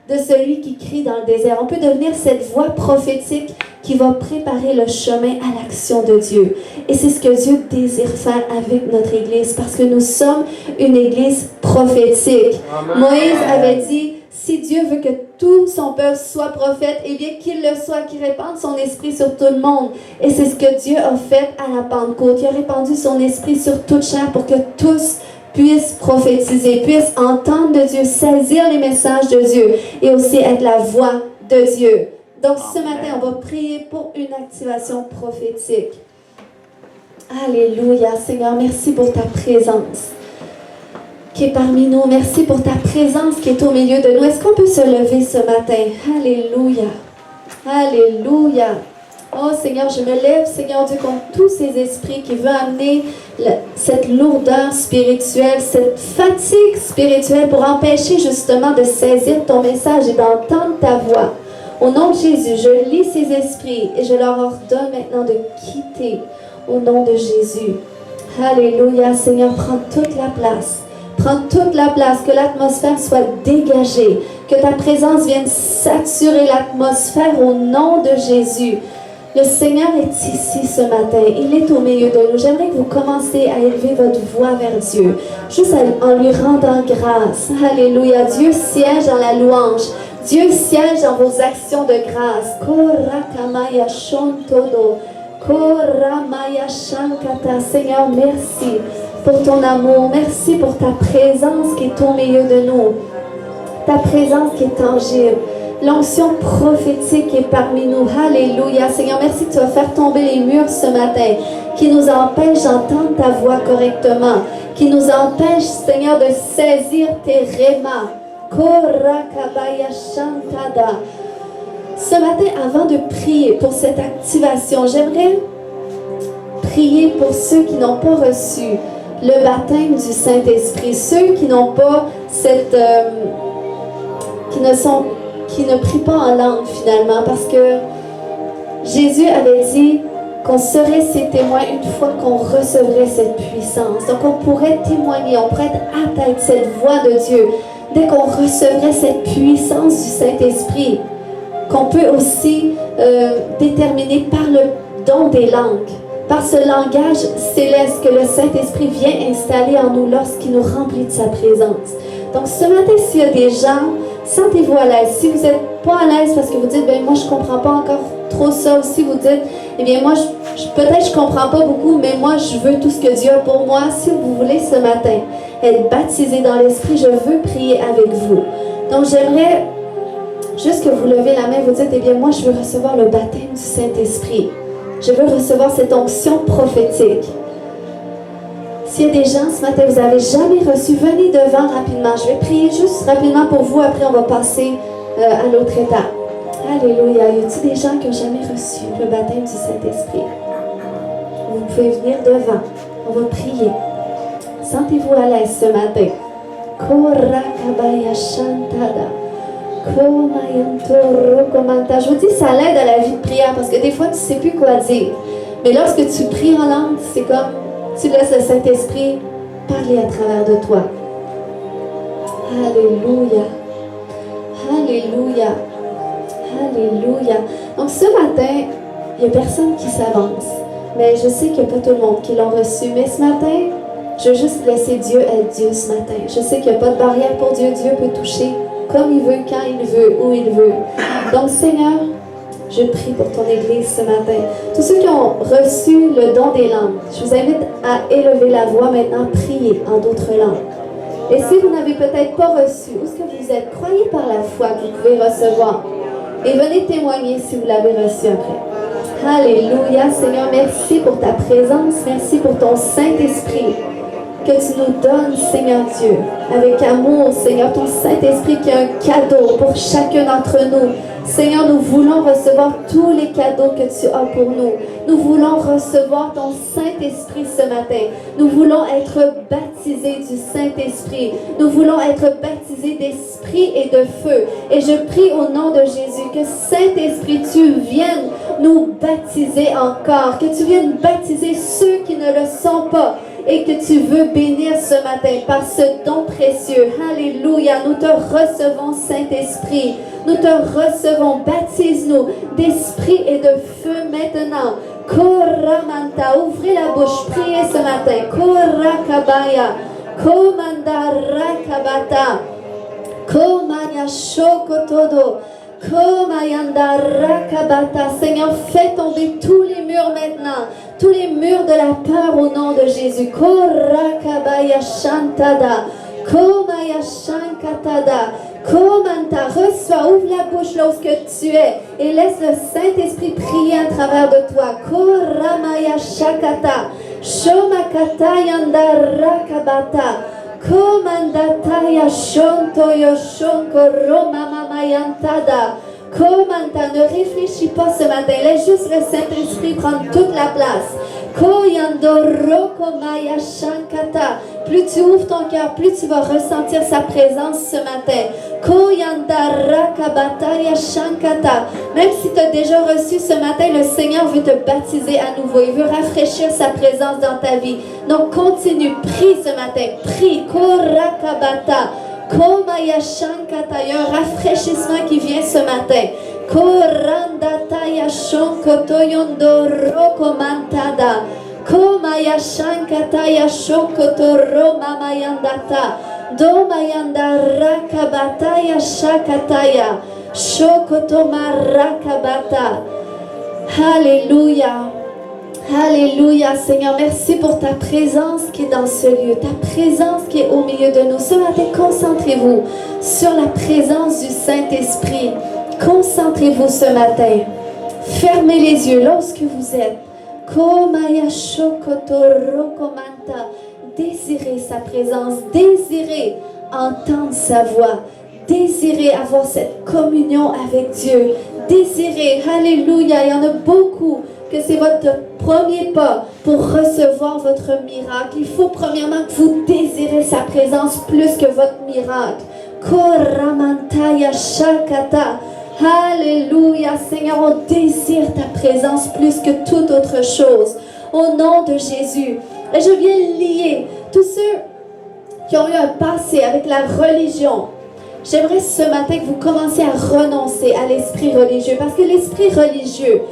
de celui qui crie dans le désert. On peut devenir cette voix prophétique qui va préparer le chemin à l'action de Dieu. Et c'est ce que Dieu désire faire avec notre Église, parce que nous sommes une Église prophétique. Amen. Moïse avait dit, si Dieu veut que tout son peuple soit prophète, eh bien qu'il le soit, qu'il répande son esprit sur tout le monde. Et c'est ce que Dieu a fait à la Pentecôte. Il a répandu son esprit sur toute chair pour que tous puissent prophétiser, puissent entendre de Dieu, saisir les messages de Dieu et aussi être la voix de Dieu. Donc ce matin, on va prier pour une activation prophétique. Alléluia, Seigneur, merci pour ta présence qui est parmi nous. Merci pour ta présence qui est au milieu de nous. Est-ce qu'on peut se lever ce matin? Alléluia, alléluia. Oh Seigneur, je me lève, Seigneur Dieu, contre tous ces esprits qui veulent amener cette lourdeur spirituelle, cette fatigue spirituelle pour empêcher justement de saisir ton message et d'entendre ta voix. Au nom de Jésus, je lis ces esprits et je leur ordonne maintenant de quitter au nom de Jésus. Alléluia, Seigneur, prends toute la place. Prends toute la place, que l'atmosphère soit dégagée, que ta présence vienne saturer l'atmosphère au nom de Jésus. Le Seigneur est ici ce matin. Il est au milieu de nous. J'aimerais que vous commenciez à élever votre voix vers Dieu, juste en lui rendant grâce. Alléluia. Dieu siège dans la louange. Dieu siège dans vos actions de grâce. Korakamaya shontodo. Koramaya shankata. Seigneur, merci pour ton amour. Merci pour ta présence qui est au milieu de nous. Ta présence qui est tangible. L'onction prophétique est parmi nous. Alléluia. Seigneur, merci que tu vas faire tomber les murs ce matin qui nous empêchent d'entendre ta voix correctement, qui nous empêchent, Seigneur, de saisir tes rémas. Korakabaya shantada. Ce matin, avant de prier pour cette activation, j'aimerais prier pour ceux qui n'ont pas reçu le baptême du Saint-Esprit, ceux qui n'ont pas qui ne prient pas en langue finalement, parce que Jésus avait dit qu'on serait ses témoins une fois qu'on recevrait cette puissance. Donc on pourrait témoigner, on pourrait être apte à être cette voix de Dieu dès qu'on recevrait cette puissance du Saint-Esprit, qu'on peut aussi déterminer par le don des langues, par ce langage céleste que le Saint-Esprit vient installer en nous lorsqu'il nous remplit de sa présence. Donc ce matin, s'il y a des gens, sentez-vous à l'aise. Si vous n'êtes pas à l'aise parce que vous dites, ben moi je ne comprends pas encore trop ça, ou si vous dites, eh bien moi peut-être je ne comprends pas beaucoup, mais moi je veux tout ce que Dieu a pour moi. Si vous voulez ce matin être baptisé dans l'Esprit, je veux prier avec vous. Donc j'aimerais juste que vous levez la main et vous dites, eh bien moi je veux recevoir le baptême du Saint-Esprit. Je veux recevoir cette onction prophétique. S'il y a des gens ce matin, vous n'avez jamais reçu, venez devant rapidement. Je vais prier juste rapidement pour vous. Après, on va passer à l'autre étape. Alléluia. Y a-t-il des gens qui n'ont jamais reçu le baptême du Saint-Esprit? Vous pouvez venir devant. On va prier. Sentez-vous à l'aise ce matin. Je vous dis, ça l'aide à la vie de prière parce que des fois, tu ne sais plus quoi dire. Mais lorsque tu pries en langue, c'est comme tu laisses le Saint-Esprit parler à travers de toi. Alléluia. Alléluia. Alléluia. Donc ce matin, il n'y a personne qui s'avance. Mais je sais qu'il n'y a pas tout le monde qui l'ont reçu. Mais ce matin, je veux juste laisser Dieu être Dieu ce matin. Je sais qu'il n'y a pas de barrière pour Dieu. Dieu peut toucher comme il veut, quand il veut, où il veut. Donc Seigneur, je prie pour ton Église ce matin. Tous ceux qui ont reçu le don des langues, je vous invite à élever la voix maintenant, prier en d'autres langues. Et si vous n'avez peut-être pas reçu, où est-ce que vous êtes? Croyez par la foi que vous pouvez recevoir. Et venez témoigner si vous l'avez reçu après. Alléluia, Seigneur, merci pour ta présence, merci pour ton Saint-Esprit que tu nous donnes, Seigneur Dieu, avec amour, Seigneur, ton Saint-Esprit qui est un cadeau pour chacun d'entre nous. Seigneur, nous voulons recevoir tous les cadeaux que tu as pour nous. Nous voulons recevoir ton Saint-Esprit ce matin. Nous voulons être baptisés du Saint-Esprit. Nous voulons être baptisés d'esprit et de feu. Et je prie au nom de Jésus que Saint-Esprit, tu viennes nous baptiser encore. Que tu viennes baptiser ceux qui ne le sont pas. Et que tu veux bénir ce matin par ce don précieux. Alléluia. Nous te recevons, Saint-Esprit. Nous te recevons. Baptise-nous d'esprit et de feu maintenant. Koramanta. Ouvrez la bouche. Priez ce matin. Korakabaya. Komanda rakabata. Komanya shokotodo. Komayanda rakabata. Seigneur, fais tomber tous les murs maintenant. Tous les murs de la peur au nom de Jésus. Korakabaya shantada. Komaya shankatada. Komanta. Reçois, ouvre la bouche là où tu es et laisse le Saint-Esprit prier à travers de toi. Koramaya shakata. Shomakata yanda rakabata. Komandataya shontoyo shonko romamayantada. Komanta, ne réfléchis pas ce matin. Laisse juste le Saint-Esprit prendre toute la place. Koyandoroko maya shankata. Plus tu ouvres ton cœur, plus tu vas ressentir sa présence ce matin. Koyandarakabata shankata. Même si tu as déjà reçu ce matin, le Seigneur veut te baptiser à nouveau. Il veut rafraîchir sa présence dans ta vie. Donc continue, prie ce matin. Prie. Korakabata. Komaya shankata. Il y a un rafraîchissement qui vient ce matin. Korandataya shonkotoyondo rokomantada. Komaya shankataya shokotoro mamayandata. Domayanda rakabataya shakataya. Shokotoma rakabata. Alléluia. Alléluia, Seigneur, merci pour ta présence qui est dans ce lieu, ta présence qui est au milieu de nous. Ce matin, concentrez-vous sur la présence du Saint-Esprit. Concentrez-vous ce matin. Fermez les yeux lorsque vous êtes. Komaya shokotoro komanta. Désirez sa présence, désirez entendre sa voix, désirez avoir cette communion avec Dieu, désirez, alléluia, il y en a beaucoup que c'est votre premier pas pour recevoir votre miracle. Il faut premièrement que vous désirez sa présence plus que votre miracle. Koramantaya shakata. Alléluia, Seigneur, on désire ta présence plus que toute autre chose. Au nom de Jésus. Et je viens lier tous ceux qui ont eu un passé avec la religion. J'aimerais ce matin que vous commenciez à renoncer à l'esprit religieux, parce que l'esprit religieux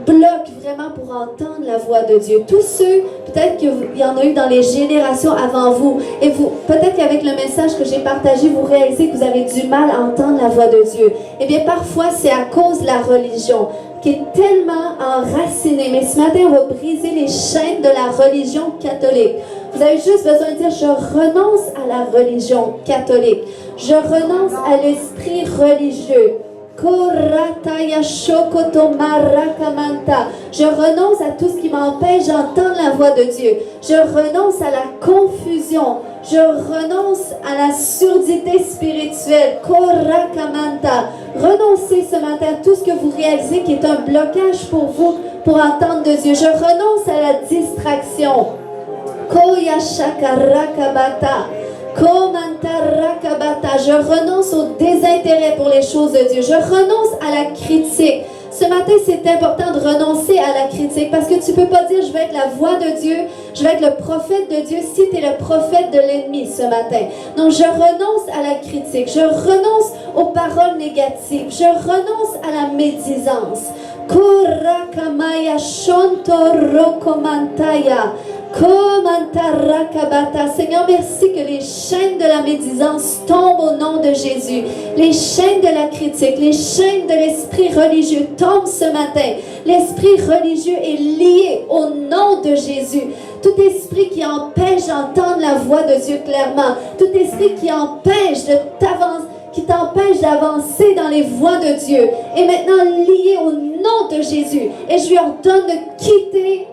bloque vraiment pour entendre la voix de Dieu. Tous ceux, peut-être qu'il y en a eu dans les générations avant vous, et vous, peut-être qu'avec le message que j'ai partagé, vous réalisez que vous avez du mal à entendre la voix de Dieu. Eh bien, parfois, c'est à cause de la religion, qui est tellement enracinée. Mais ce matin, on va briser les chaînes de la religion catholique. Vous avez juste besoin de dire, je renonce à la religion catholique. Je renonce à l'esprit religieux. Korataya shokoto marakamanta. Je renonce à tout ce qui m'empêche d'entendre la voix de Dieu. Je renonce à la confusion. Je renonce à la surdité spirituelle. Korakamanta. Renoncez ce matin à tout ce que vous réalisez qui est un blocage pour vous pour entendre de Dieu. Je renonce à la distraction. Koyashakarakabata. Je renonce au désintérêt pour les choses de Dieu. Je renonce à la critique. Ce matin, c'est important de renoncer à la critique parce que tu ne peux pas dire je vais être la voix de Dieu, je vais être le prophète de Dieu si tu es le prophète de l'ennemi ce matin. Donc, je renonce à la critique. Je renonce aux paroles négatives. Je renonce à la médisance. Kurakamaya shontorokomantaya. Seigneur, merci que les chaînes de la médisance tombent au nom de Jésus. Les chaînes de la critique, les chaînes de l'esprit religieux tombent ce matin. L'esprit religieux est lié au nom de Jésus. Tout esprit qui empêche d'entendre la voix de Dieu clairement, tout esprit qui empêche de t'avancer, qui t'empêche d'avancer dans les voies de Dieu est maintenant lié au nom de Jésus. Et je lui ordonne de quitter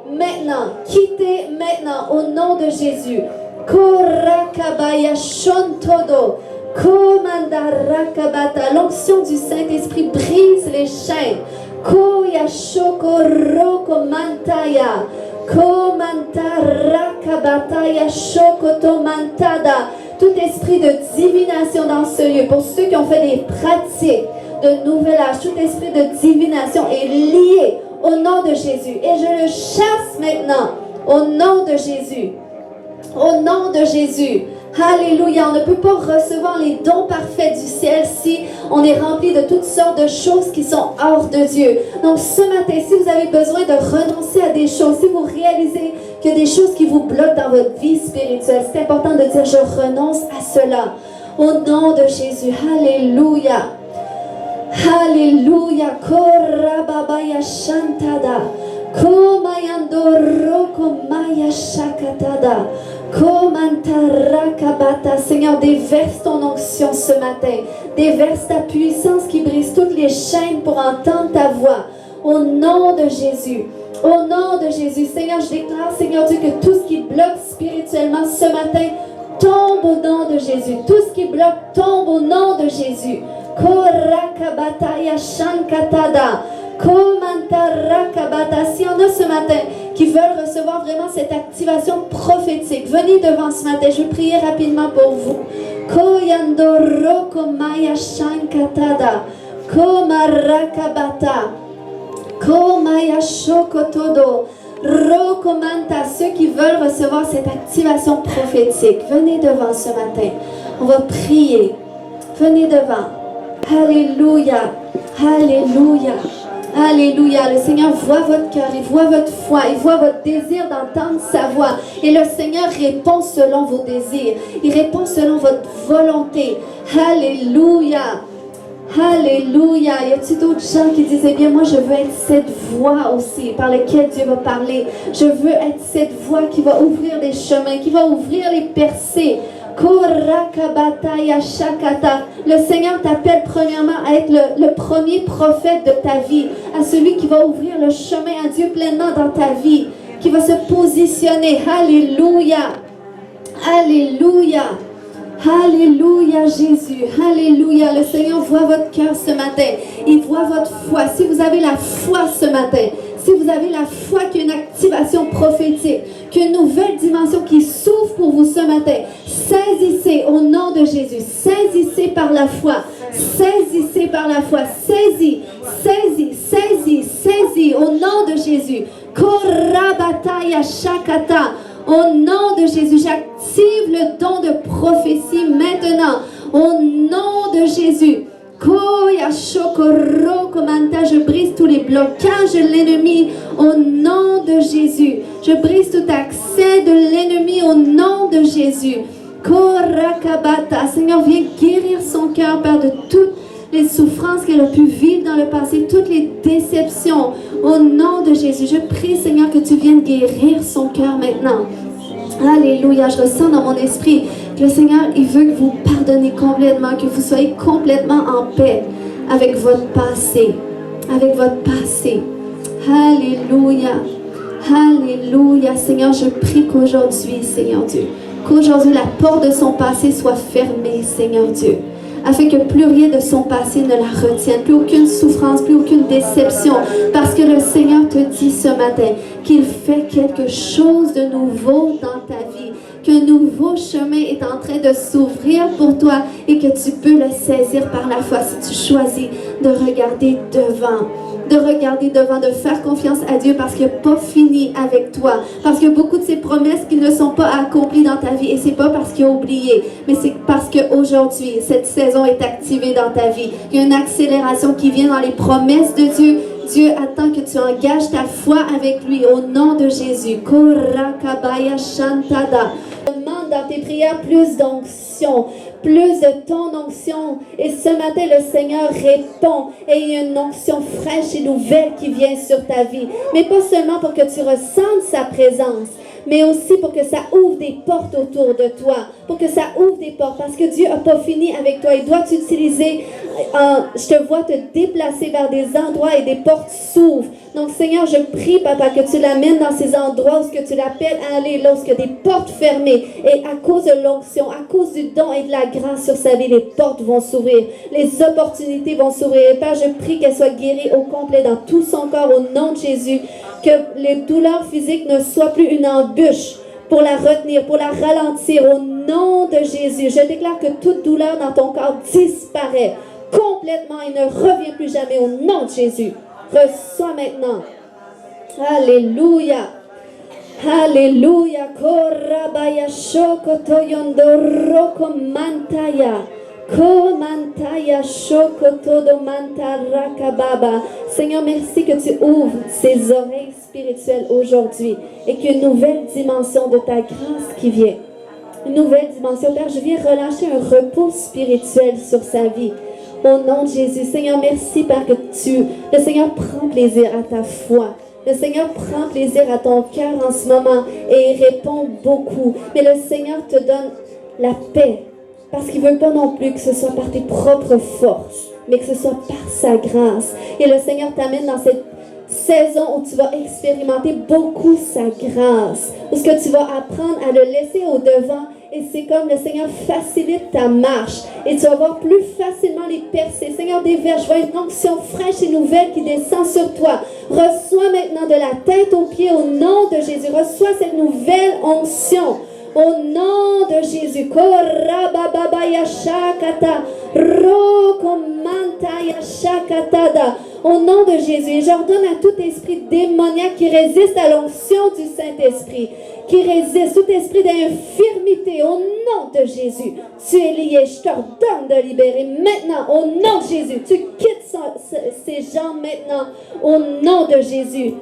maintenant au nom de Jésus. Korakabaya shontodo, komandarakabata. L'onction du Saint-Esprit brise les chaînes. Koyashokorokomantaya, komantarakabata shokotomantada. Tout esprit de divination dans ce lieu, pour ceux qui ont fait des pratiques de nouvel âge, tout esprit de divination est lié au nom de Jésus. Et je le chasse maintenant au nom de Jésus. Au nom de Jésus. Alléluia. On ne peut pas recevoir les dons parfaits du ciel si on est rempli de toutes sortes de choses qui sont hors de Dieu. Donc ce matin, si vous avez besoin de renoncer à des choses, si vous réalisez qu'il y a des choses qui vous bloquent dans votre vie spirituelle, c'est important de dire je renonce à cela. Au nom de Jésus. Alléluia. Alléluia. Korababaya shantada. Komayandorokomaya shakatada. Komantarakabata. Seigneur, déverse ton onction ce matin. Déverse ta puissance qui brise toutes les chaînes pour entendre ta voix. Au nom de Jésus. Au nom de Jésus. Seigneur, je déclare, Seigneur Dieu, que tout ce qui bloque spirituellement ce matin tombe au nom de Jésus. Tout ce qui bloque tombe au nom de Jésus. Korakabataya shankatada. Komantarakabata. S'il y en a ce matin qui veulent recevoir vraiment cette activation prophétique, venez devant ce matin. Je vais prier rapidement pour vous. Koyandorokomaya shankatada. Komarakabata. Komaya shokotodo. Rokomanta. Ceux qui veulent recevoir cette activation prophétique, venez devant ce matin. On va prier. Venez devant. Alléluia. Alléluia. Alléluia. Le Seigneur voit votre cœur, il voit votre foi, il voit votre désir d'entendre sa voix. Et le Seigneur répond selon vos désirs. Il répond selon votre volonté. Alléluia. Alléluia. Y a-t-il d'autres gens qui disent, eh bien, moi, je veux être cette voix aussi par laquelle Dieu va parler. Je veux être cette voix qui va ouvrir des chemins, qui va ouvrir les percées. Korakabataya shakata. Le Seigneur t'appelle premièrement à être le premier prophète de ta vie, à celui qui va ouvrir le chemin à Dieu pleinement dans ta vie, qui va se positionner. Alléluia. Alléluia. Alléluia Jésus, alléluia. Le Seigneur voit votre cœur ce matin, il voit votre foi. Si vous avez la foi ce matin, si vous avez la foi qu'il y a une activation prophétique, qu'il y a une nouvelle dimension qui s'ouvre pour vous ce matin, saisissez au nom de Jésus, saisissez par la foi, saisissez par la foi, saisis, saisis, saisis, saisis au nom de Jésus. Korabataya shakata. Au nom de Jésus, j'active le don de prophétie maintenant. Au nom de Jésus. Je brise tous les blocages de l'ennemi au nom de Jésus. Je brise tout accès de l'ennemi au nom de Jésus. Seigneur, viens guérir son cœur, Père, de toutes les souffrances qu'elle a pu vivre dans le passé, toutes les déceptions. Au nom de Jésus, je prie, Seigneur, que tu viennes guérir son cœur maintenant. Alléluia, je ressens dans mon esprit que le Seigneur, il veut que vous pardonnez complètement, que vous soyez complètement en paix. avec votre passé. Avec votre passé. Alléluia. Alléluia. Seigneur, je prie qu'aujourd'hui, Seigneur Dieu, qu'aujourd'hui la porte de son passé soit fermée, Seigneur Dieu, afin que plus rien de son passé ne la retienne, plus aucune souffrance, plus aucune déception, parce que le Seigneur te dit ce matin qu'il fait quelque chose de nouveau dans ta vie, qu'un nouveau chemin est en train de s'ouvrir pour toi et que tu peux le saisir par la foi si tu choisis de regarder devant. De faire confiance à Dieu parce qu'il n'a pas fini avec toi. Parce qu'il y a beaucoup de ces promesses qui ne sont pas accomplies dans ta vie. Et c'est pas parce qu'il a oublié, mais c'est parce qu'aujourd'hui, cette saison est activée dans ta vie. Il y a une accélération qui vient dans les promesses de Dieu. Dieu attend que tu engages ta foi avec lui au nom de Jésus. Korakabaya Shantada. Demande dans tes prières plus d'onction, plus de ton onction. Et ce matin, le Seigneur répond et il y a une onction fraîche et nouvelle qui vient sur ta vie. Mais pas seulement pour que tu ressentes sa présence, mais aussi pour que ça ouvre des portes autour de toi, pour que ça ouvre des portes, parce que Dieu n'a pas fini avec toi. Il doit t'utiliser, je te vois te déplacer vers des endroits et des portes s'ouvrent. Donc Seigneur, je prie, Papa, que tu l'amènes dans ces endroits où tu l'appelles à aller, lorsque des portes fermées, et à cause de l'onction, à cause du don et de la grâce sur sa vie, les portes vont s'ouvrir, les opportunités vont s'ouvrir. Et Père, je prie qu'elle soit guérie au complet dans tout son corps au nom de Jésus, que les douleurs physiques ne soient plus une embûche pour la retenir, pour la ralentir au nom de Jésus. Je déclare que toute douleur dans ton corps disparaît complètement et ne revient plus jamais au nom de Jésus. Reçois maintenant. Alléluia. Alléluia. Korabaya shokoto yondoroko mantaya. Komantaya shokoto do mantarakababa. Seigneur, merci que tu ouvres ses oreilles spirituelles aujourd'hui et qu'il y a une nouvelle dimension de ta grâce qui vient. Une nouvelle dimension. Père, je viens relâcher un repos spirituel sur sa vie. Au nom de Jésus, Seigneur, merci Père que le Seigneur prend plaisir à ta foi. Le Seigneur prend plaisir à ton cœur en ce moment et il répond beaucoup. Mais le Seigneur te donne la paix parce qu'il ne veut pas non plus que ce soit par tes propres forces, mais que ce soit par sa grâce. Et le Seigneur t'amène dans cette saison où tu vas expérimenter beaucoup sa grâce, où ce que tu vas apprendre à le laisser au devant. Et c'est comme le Seigneur facilite ta marche. Et tu vas voir plus facilement les percées. Seigneur, déverse, je vois une onction fraîche et nouvelle qui descend sur toi. Reçois maintenant de la tête aux pieds au nom de Jésus. Reçois cette nouvelle onction. Au nom de Jésus. Au nom de Jésus. Et j'ordonne à tout esprit démoniaque qui résiste à l'onction du Saint-Esprit, qui résiste, tout esprit d'infirmité, au nom de Jésus, tu es lié. Je t'ordonne de libérer maintenant, au nom de Jésus. Tu quittes ces gens maintenant, au nom de Jésus.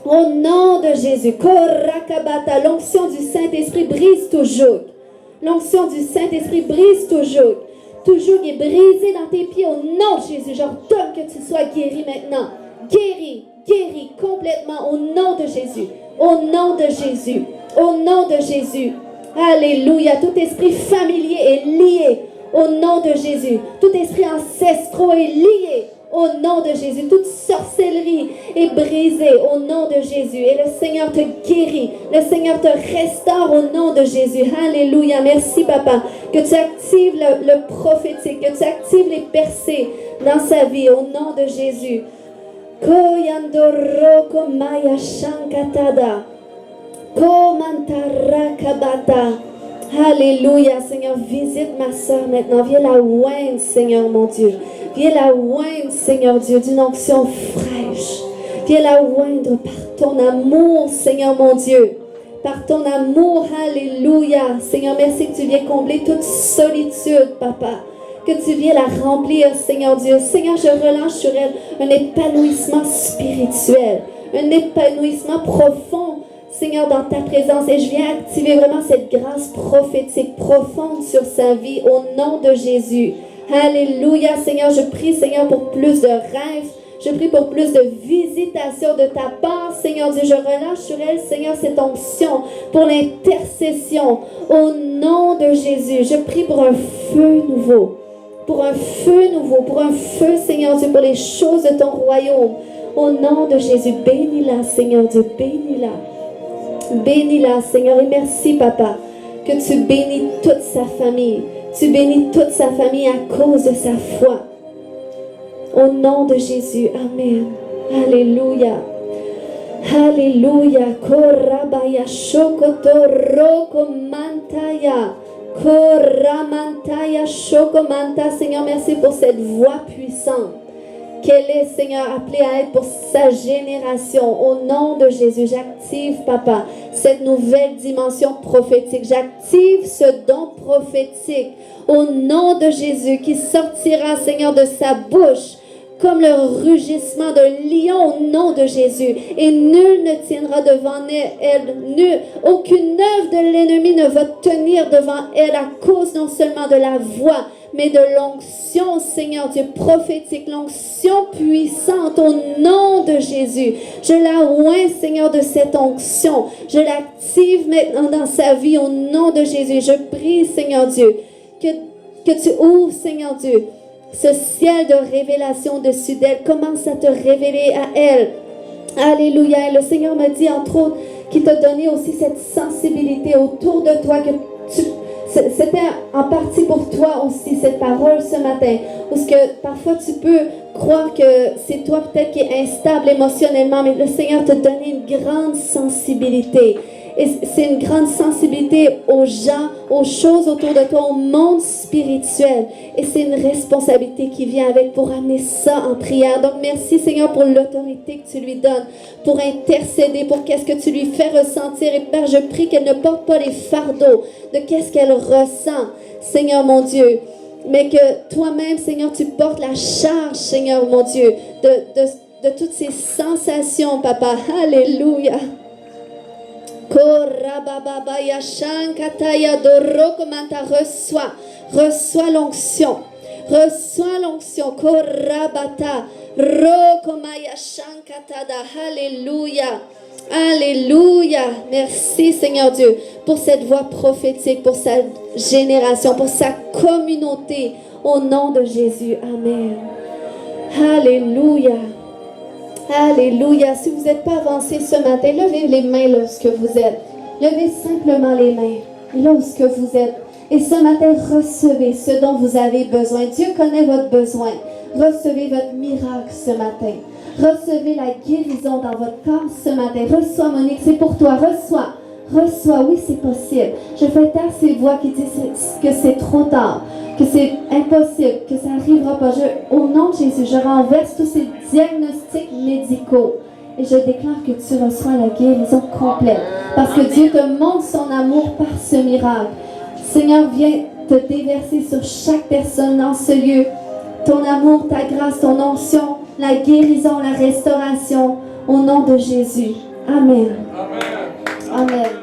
Au nom de Jésus. Korakabata, l'onction du Saint-Esprit brise tout joug. L'onction du Saint-Esprit brise tout joug. Tout joug est brisé dans tes pieds, au nom de Jésus. J'ordonne que tu sois guéri maintenant. Guéri, guéri complètement, au nom de Jésus. Au nom de Jésus. Au nom de Jésus. Alléluia. Tout esprit familier est lié au nom de Jésus. Tout esprit ancestral est lié au nom de Jésus. Toute sorcellerie est brisée au nom de Jésus. Et le Seigneur te guérit. Le Seigneur te restaure au nom de Jésus. Alléluia. Merci, Papa. Que tu actives le prophétique. Que tu actives les percées dans sa vie au nom de Jésus. Koyandoroko maya shankatada. Komantarakabata. Alléluia, Seigneur, visite ma soeur maintenant. Viens la oindre, Seigneur, mon Dieu. Viens la oindre, Seigneur Dieu, d'une onction fraîche. Viens la oindre par ton amour, Seigneur, mon Dieu. Par ton amour, alléluia. Seigneur, merci que tu viens combler toute solitude, Papa. Que tu viens la remplir, Seigneur Dieu. Seigneur, je relâche sur elle un épanouissement spirituel, un épanouissement profond, Seigneur, dans ta présence. Et je viens activer vraiment cette grâce prophétique profonde sur sa vie au nom de Jésus. Alléluia, Seigneur. Je prie, Seigneur, pour plus de rêves. Je prie pour plus de visitation de ta part, Seigneur Dieu. Je relâche sur elle, Seigneur, cette onction pour l'intercession au nom de Jésus. Je prie pour un feu nouveau, pour un feu nouveau, pour un feu, Seigneur Dieu, pour les choses de ton royaume. Au nom de Jésus, bénis-la, Seigneur Dieu, bénis-la. Bénis-la, Seigneur, et merci, Papa, que tu bénis toute sa famille. Tu bénis toute sa famille à cause de sa foi. Au nom de Jésus, Amen. Alléluia. Alléluia. Korabaya shokoto roko mantaya. Koramantaya shokomanta. Seigneur, merci pour cette voix puissante qu'elle est, Seigneur, appelée à être pour sa génération. Au nom de Jésus, j'active, Papa, cette nouvelle dimension prophétique. J'active ce don prophétique au nom de Jésus qui sortira, Seigneur, de sa bouche comme le rugissement d'un lion au nom de Jésus. Et nul ne tiendra devant elle. Aucune œuvre de l'ennemi ne va tenir devant elle à cause non seulement de la voix, mais de l'onction, Seigneur Dieu, prophétique, l'onction puissante au nom de Jésus. Je la oins, Seigneur, de cette onction. Je l'active maintenant dans sa vie au nom de Jésus. Je prie, Seigneur Dieu, que tu ouvres, Seigneur Dieu, ce ciel de révélation dessus d'elle. Commence à te révéler à elle. Alléluia. Et le Seigneur me dit, entre autres, qu'il t'a donné aussi cette sensibilité autour de toi, que c'était en partie pour toi aussi, cette parole ce matin. Parce que parfois tu peux croire que c'est toi peut-être qui es instable émotionnellement, mais le Seigneur t'a donné une grande sensibilité. Et c'est une grande sensibilité aux gens, aux choses autour de toi, au monde spirituel. Et c'est une responsabilité qui vient avec pour amener ça en prière. Donc merci Seigneur pour l'autorité que tu lui donnes, pour intercéder, pour qu'est-ce que tu lui fais ressentir. Et Père, je prie qu'elle ne porte pas les fardeaux de qu'est-ce qu'elle ressent, Seigneur mon Dieu. Mais que toi-même, Seigneur, tu portes la charge, Seigneur mon Dieu, de toutes ces sensations, Papa. Alléluia. Reçois l'onction. Reçois l'onction. Korabata. Rokomaya shankatada. Alléluia. Alléluia. Merci Seigneur Dieu pour cette voix prophétique, pour sa génération, pour sa communauté. Au nom de Jésus. Amen. Alléluia. Alléluia. Si vous n'êtes pas avancé ce matin, levez les mains là où ce que vous êtes. Levez simplement les mains là où ce que vous êtes. Et ce matin, recevez ce dont vous avez besoin. Dieu connaît votre besoin. Recevez votre miracle ce matin. Recevez la guérison dans votre corps ce matin. Reçois, Monique, c'est pour toi. Reçois. Reçois, oui, c'est possible. Je fais taire ces voix qui disent que c'est trop tard, que c'est impossible, que ça n'arrivera pas. Au nom de Jésus, je renverse tous ces diagnostics médicaux et je déclare que tu reçois la guérison complète. Parce que Dieu te montre son amour par ce miracle. Seigneur, viens te déverser sur chaque personne dans ce lieu. Ton amour, ta grâce, ton onction, la guérison, la restauration. Au nom de Jésus. Amen. Amen. Amen.